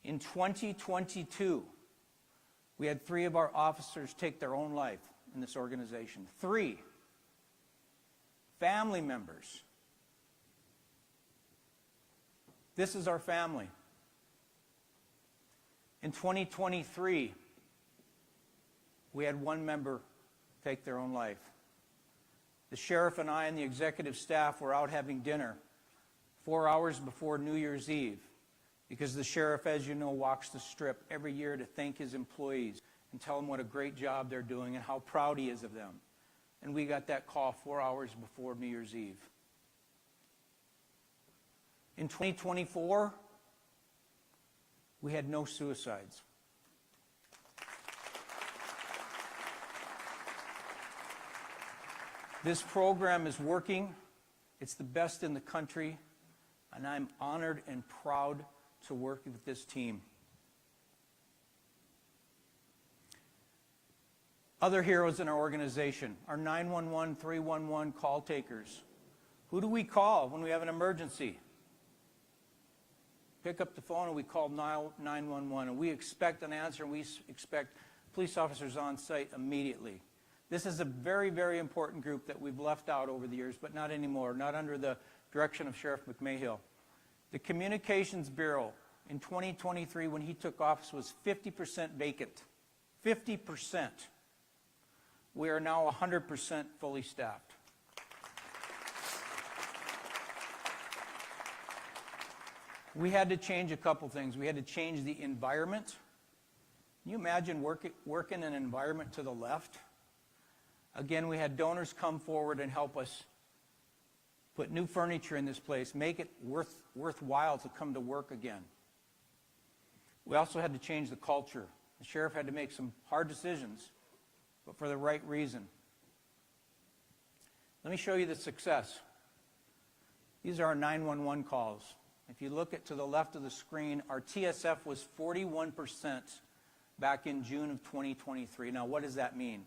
In 2022, we had 3 of our officers take their own life in this organization. 3 family members. This is our family. In 2023, we had 1 member take their own life. The sheriff and I and the executive staff were out having dinner 4 hours before New Year's Eve because the sheriff, as you know, walks the strip every year to thank his employees and tell them what a great job they're doing and how proud he is of them. And we got that call 4 hours before New Year's Eve. In 2024, we had no suicides. This program is working. It's the best in the country, and I'm honored and proud to work with this team. Other heroes in our organization are 911, 311 call takers. Who do we call when we have an emergency? Pick up the phone and we call 911, and we expect an answer, and we expect police officers on site immediately. This is a very, very important group that we've left out over the years, but not anymore, not under the direction of Sheriff McMahill. The Communications Bureau in 2023, when he took office, was 50% vacant. 50%. We are now 100% fully staffed. We had to change a couple things. We had to change the environment. Can you imagine working in an environment to the left? Again, we had donors come forward and help us put new furniture in this place, make it worthwhile to come to work again. We also had to change the culture. The sheriff had to make some hard decisions, but for the right reason. Let me show you the success. These are our 911 calls. If you look to the left of the screen, our TSF was 41% back in June of 2023. Now, what does that mean?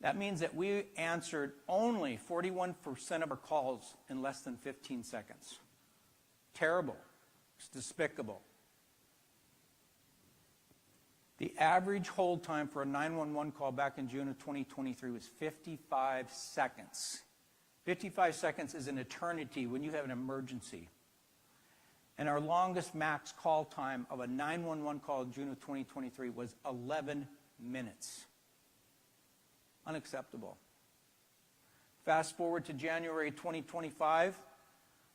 That means that we answered only 41% of our calls in less than 15 seconds. Terrible. It's despicable. The average hold time for a 911 call back in June of 2023 was 55 seconds. 55 seconds is an eternity when you have an emergency. And our longest max call time of a 911 call in June of 2023 was 11 minutes. Unacceptable. Fast forward to January 2025,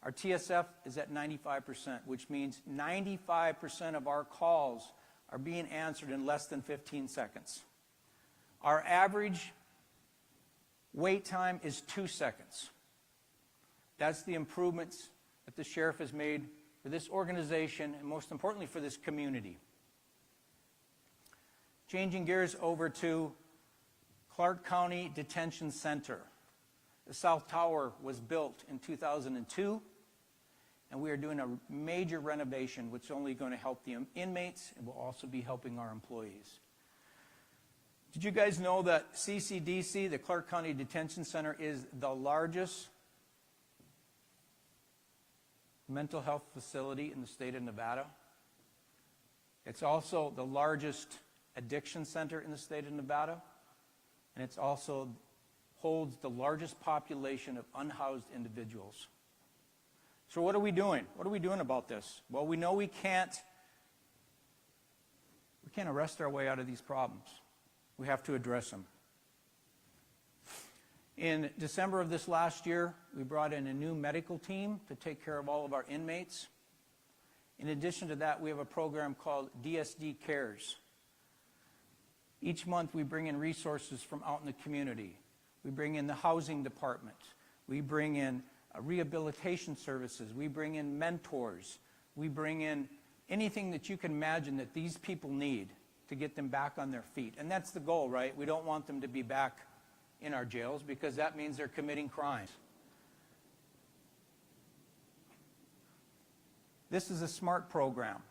our TSF is at 95%, which means 95% of our calls are being answered in less than 15 seconds. Our average wait time is 2 seconds. That's the improvements that the sheriff has made for this organization and most importantly for this community. Changing gears over to Clark County Detention Center. The South Tower was built in 2002, and we are doing a major renovation which is only going to help the inmates and will also be helping our employees. Did you guys know that CCDC, the Clark County Detention Center, is the largest mental health facility in the state of Nevada? It's also the largest addiction center in the state of Nevada, and it's also holds the largest population of unhoused individuals. So what are we doing? What are we doing about this? Well, we know we can't arrest our way out of these problems. We have to address them. In December of this last year, we brought in a new medical team to take care of all of our inmates. In addition to that, we have a program called DSD Cares. Each month we bring in resources from out in the community. We bring in the housing department. We bring in rehabilitation services. We bring in mentors. We bring in anything that you can imagine that these people need to get them back on their feet. And that's the goal, right? We don't want them to be back in our jails because that means they're committing crimes. This is a SMART program.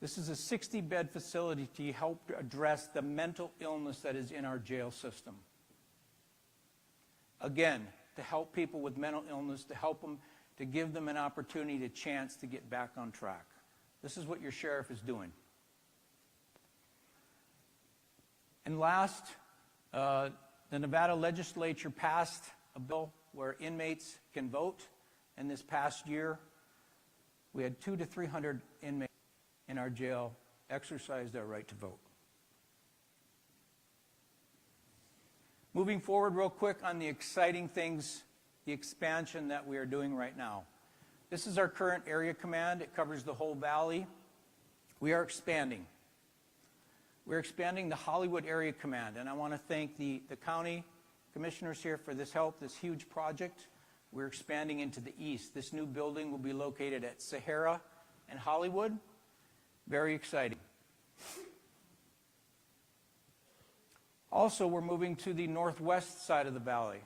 This is a 60-bed facility to help address the mental illness that is in our jail system. Again, to help people with mental illness, to help them, to give them an opportunity, a chance to get back on track. This is what your sheriff is doing. And last, the Nevada legislature passed a bill where inmates can vote. And this past year, we had 200 to 300 inmates in our jail exercise their right to vote. Moving forward real quick on the exciting things, the expansion that we are doing right now. This is our current area command. It covers the whole valley. We are expanding. We're expanding the Hollywood area command, and I want to thank the county commissioners here for this help, this huge project. We're expanding into the east. This new building will be located at Sahara and Hollywood. Very exciting. Also, we're moving to the northwest side of the valley.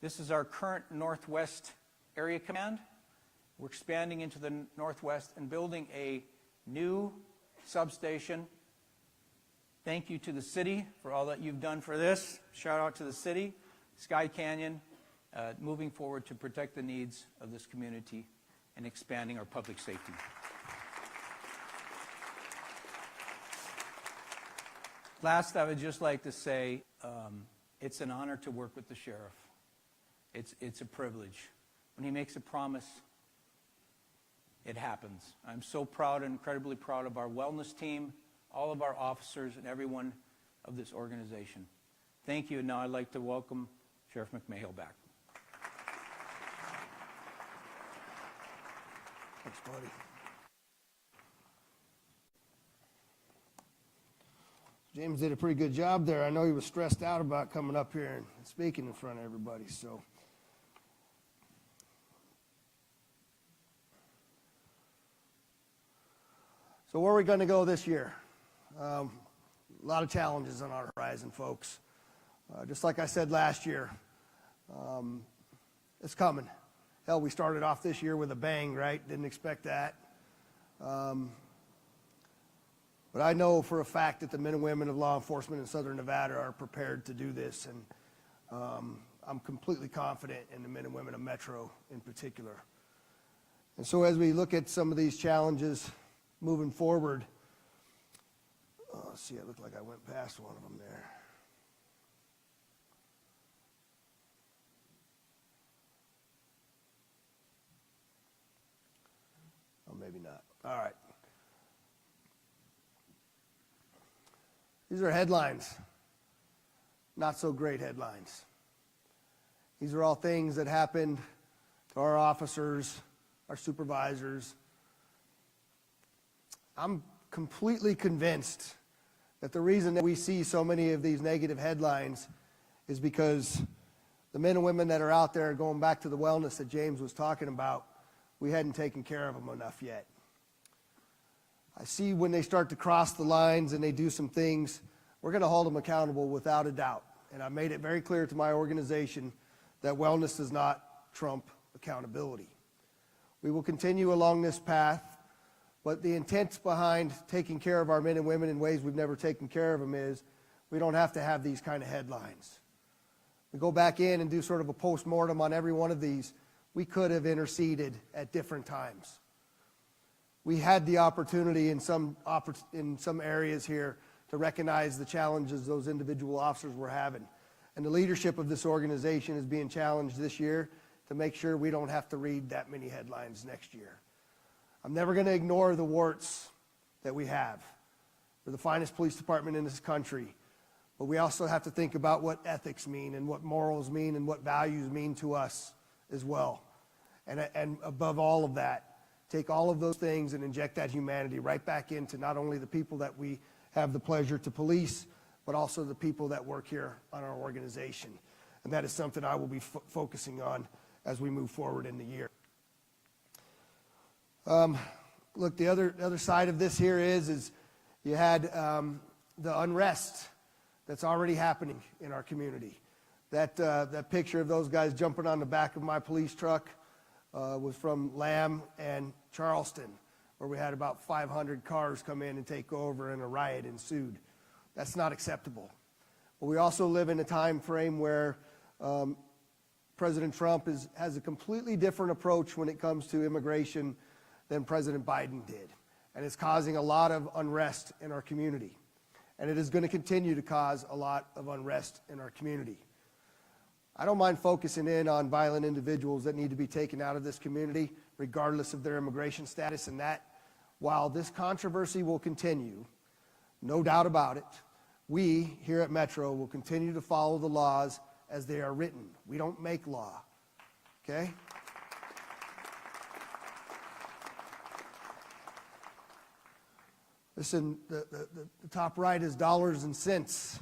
This is our current northwest area command. We're expanding into the northwest and building a new substation. Thank you to the city for all that you've done for this. Shout out to the city, Sky Canyon, moving forward to protect the needs of this community and expanding our public safety. Last, I would just like to say it's an honor to work with the sheriff. It's a privilege. When he makes a promise, it happens. I'm so proud and incredibly proud of our wellness team, all of our officers, and everyone of this organization. Thank you. And now I'd like to welcome Sheriff McMahill back. Thanks, buddy. James did a pretty good job there. I know he was stressed out about coming up here and speaking in front of everybody, so. So where are we going to go this year? A lot of challenges on our horizon, folks. Just like I said last year, it's coming. Hell, we started off this year with a bang, right? Didn't expect that. But But I know for a fact that the men and women of law enforcement in Southern Nevada are prepared to do this, and I'm completely confident in the men and women of Metro in particular. And so as we look at some of these challenges moving forward, let's see, it looked like I went past one of them there. Oh, maybe not. All right. These are headlines, not so great headlines. These are all things that happened to our officers, our supervisors. I'm completely convinced that the reason that we see so many of these negative headlines is because the men and women that are out there, going back to the wellness that James was talking about, we hadn't taken care of them enough yet. I see when they start to cross the lines and they do some things, we're going to hold them accountable without a doubt. And I made it very clear to my organization that wellness does not trump accountability. We will continue along this path, but the intent behind taking care of our men and women in ways we've never taken care of them is we don't have to have these kind of headlines. We go back in and do sort of a post-mortem on every one of these. We could have interceded at different times. We had the opportunity in some areas here to recognize the challenges those individual officers were having. And the leadership of this organization is being challenged this year to make sure we don't have to read that many headlines next year. I'm never going to ignore the warts that we have. We're the finest police department in this country. But we also have to think about what ethics mean and what morals mean and what values mean to us as well. And above all of that, take all of those things and inject that humanity right back into not only the people that we have the pleasure to police, but also the people that work here on our organization. And that is something I will be focusing on as we move forward in the year. Look, the other side of this here is you had the unrest that's already happening in our community. That picture of those guys jumping on the back of my police truck was from Lamb and Charleston, where we had about 500 cars come in and take over and a riot ensued. That's not acceptable. But we also live in a time frame where President Trump has a completely different approach when it comes to immigration than President Biden did. And it's causing a lot of unrest in our community. And it is going to continue to cause a lot of unrest in our community. I don't mind focusing in on violent individuals that need to be taken out of this community, regardless of their immigration status, and that while this controversy will continue, no doubt about it, we here at Metro will continue to follow the laws as they are written. We don't make law, okay? Listen, the top right is dollars and cents.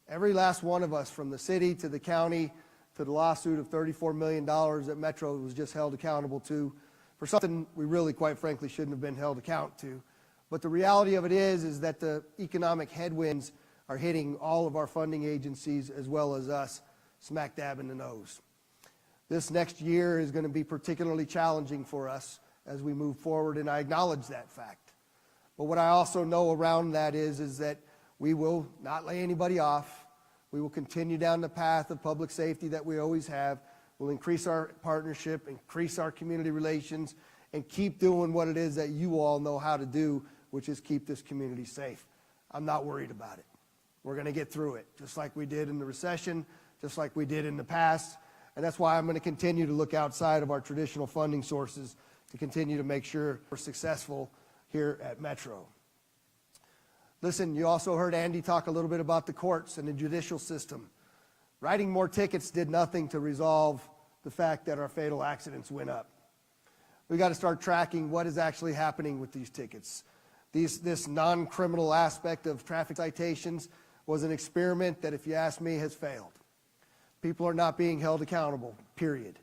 Every last one of us, from the city to the county to the lawsuit of $34 million that Metro was just held accountable to for something we really, quite frankly, shouldn't have been held account to. But the reality of it is that the economic headwinds are hitting all of our funding agencies as well as us smack dab in the nose. This next year is going to be particularly challenging for us as we move forward, and I acknowledge that fact. But what I also know around that is that we will not lay anybody off. We will continue down the path of public safety that we always have. We'll increase our partnership, increase our community relations, and keep doing what it is that you all know how to do, which is keep this community safe. I'm not worried about it. We're going to get through it, just like we did in the recession, just like we did in the past. And that's why I'm going to continue to look outside of our traditional funding sources to continue to make sure we're successful here at Metro. Listen, you also heard Andy talk a little bit about the courts and the judicial system. Writing more tickets did nothing to resolve the fact that our fatal accidents went up. We got to start tracking what is actually happening with these tickets. This non-criminal aspect of traffic citations was an experiment that, if you ask me, has failed. People are not being held accountable, period.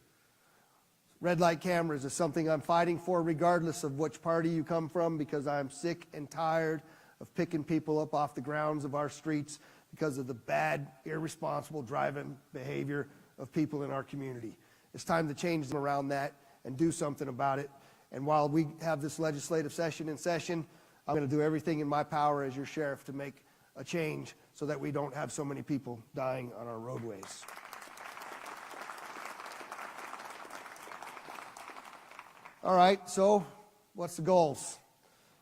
Red light cameras is something I'm fighting for regardless of which party you come from, because I'm sick and tired of picking people up off the grounds of our streets because of the bad, irresponsible driving behavior of people in our community. It's time to change them around that and do something about it. And while we have this legislative session in session, I'm going to do everything in my power as your sheriff to make a change so that we don't have so many people dying on our roadways. All right, so what's the goals?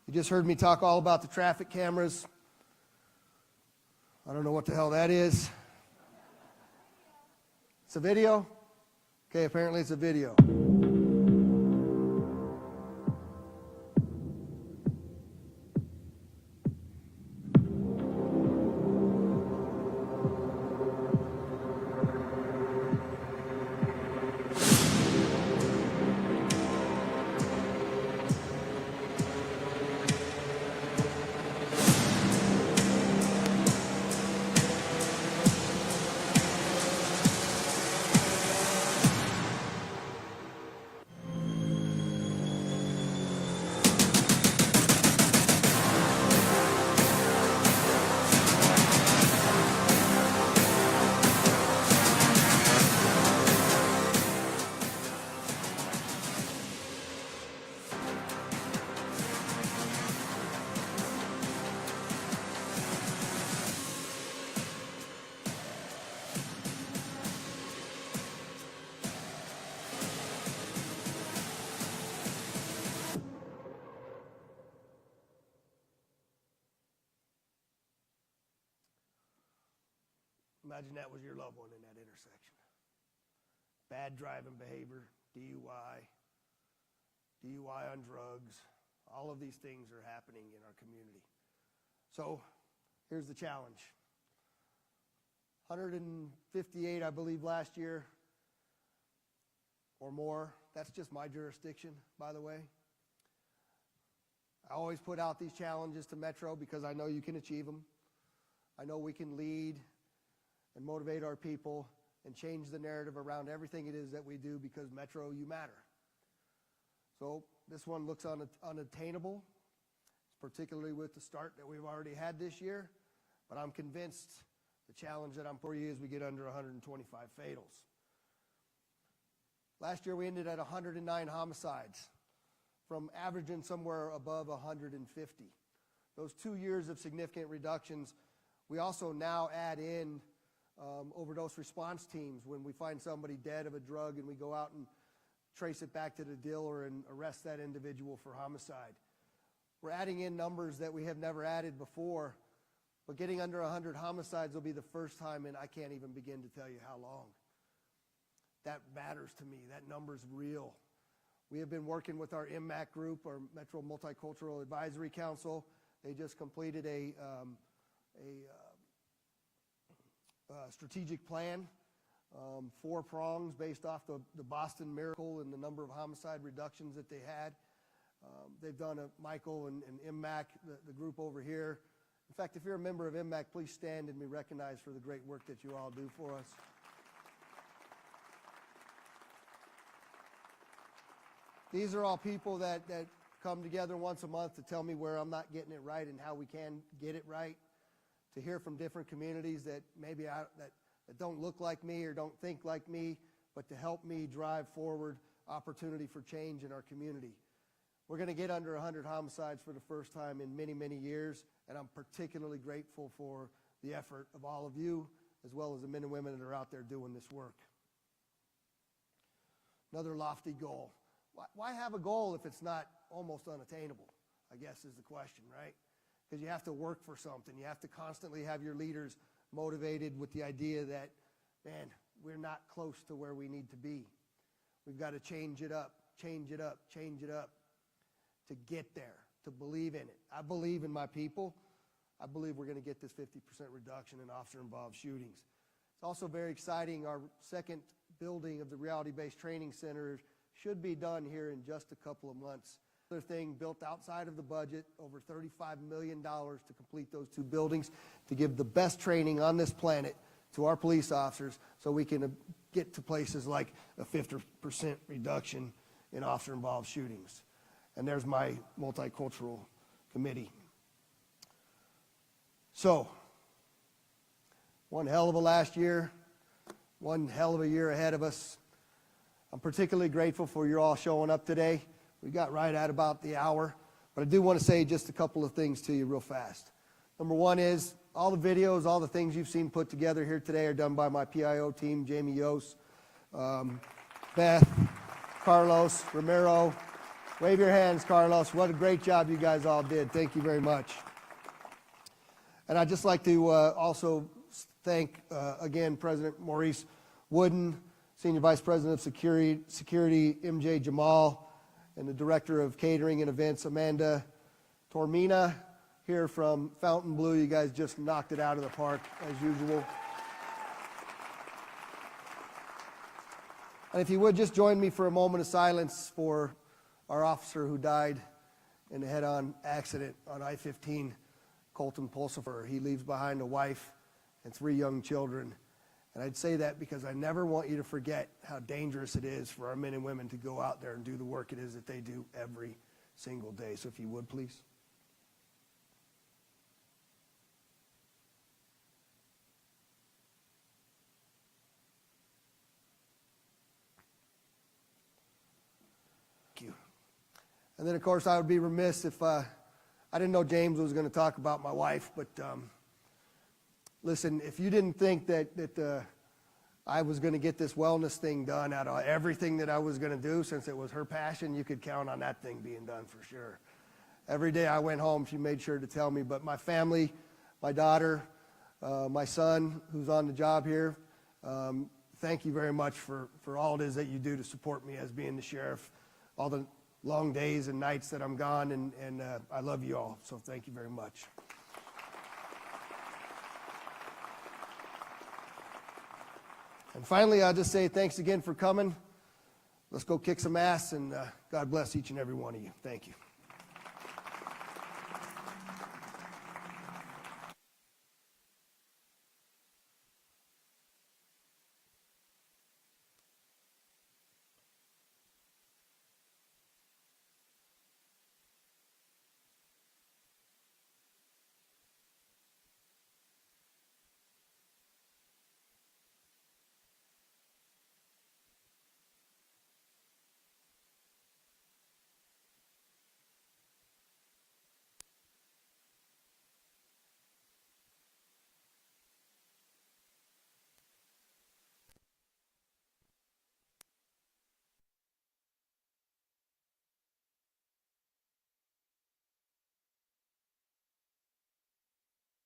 You just heard me talk all about the traffic cameras. I don't know what the hell that is. It's a video? Okay, apparently it's a video. Imagine that was your loved one in that intersection. Bad driving behavior, DUI on drugs, all of these things are happening in our community. So here's the challenge. 158, I believe, last year or more. That's just my jurisdiction, by the way. I always put out these challenges to Metro because I know you can achieve them. I know we can lead and motivate our people and change the narrative around everything it is that we do because Metro, you matter. So this one looks unattainable, particularly with the start that we've already had this year, but I'm convinced the challenge that I'm for you is we get under 125 fatals. Last year we ended at 109 homicides from averaging somewhere above 150. Those 2 years of significant reductions, we also now add in overdose response teams when we find somebody dead of a drug and we go out and trace it back to the dealer and arrest that individual for homicide. We're adding in numbers that we have never added before, but getting under 100 homicides will be the first time in I can't even begin to tell you how long. That matters to me. That number's real. We have been working with our MMAC group, our Metro Multicultural Advisory Council. They just completed a strategic plan, 4 prongs based off the Boston Miracle and the number of homicide reductions that they had. They've done Michael and MMAC, the group over here. In fact, if you're a member of MMAC, please stand and be recognized for the great work that you all do for us. These are all people that come together once a month to tell me where I'm not getting it right and how we can get it right. To hear from different communities that maybe that don't look like me or don't think like me, but to help me drive forward opportunity for change in our community. We're going to get under 100 homicides for the first time in many, many years, and I'm particularly grateful for the effort of all of you, as well as the men and women that are out there doing this work. Another lofty goal. Why have a goal if it's not almost unattainable, I guess is the question, right? Because you have to work for something. You have to constantly have your leaders motivated with the idea that, man, we're not close to where we need to be. We've got to change it up, change it up, change it up to get there, to believe in it. I believe in my people. I believe we're going to get this 50% reduction in officer-involved shootings. It's also very exciting. Our second building of the Reality-Based Training Center should be done here in just a couple of months. Another thing built outside of the budget, over $35 million to complete those 2 buildings, to give the best training on this planet to our police officers so we can get to places like a 50% reduction in officer-involved shootings. And there's my multicultural committee. So, one hell of a last year, one hell of a year ahead of us. I'm particularly grateful for you all showing up today. We got right at about the hour. But I do want to say just a couple of things to you real fast. Number one is all the videos, all the things you've seen put together here today are done by my PIO team, Jamie Yost, Beth, Carlos, Ramiro. Wave your hands, Carlos. What a great job you guys all did. Thank you very much. And I'd just like to also thank, again, President Maurice Wooden, Senior Vice President of Security MJ Jamal, and the Director of Catering and Events, Amanda Tormina, here from Fountain Blue. You guys just knocked it out of the park, as usual. And if you would, just join me for a moment of silence for our officer who died in a head-on accident on I-15, Colton Pulsifer. He leaves behind a wife and 3 young children. And I'd say that because I never want you to forget how dangerous it is for our men and women to go out there and do the work it is that they do every single day. So if you would, please. Thank you. And then, of course, I would be remiss if I didn't know James was going to talk about my wife, but listen, if you didn't think that I was going to get this wellness thing done out of everything that I was going to do, since it was her passion, you could count on that thing being done for sure. Every day I went home, she made sure to tell me. But my family, my daughter, my son, who's on the job here, thank you very much for all it is that you do to support me as being the sheriff, all the long days and nights that I'm gone, and I love you all, so thank you very much. And finally, I'll just say thanks again for coming. Let's go kick some ass, and God bless each and every one of you. Thank you.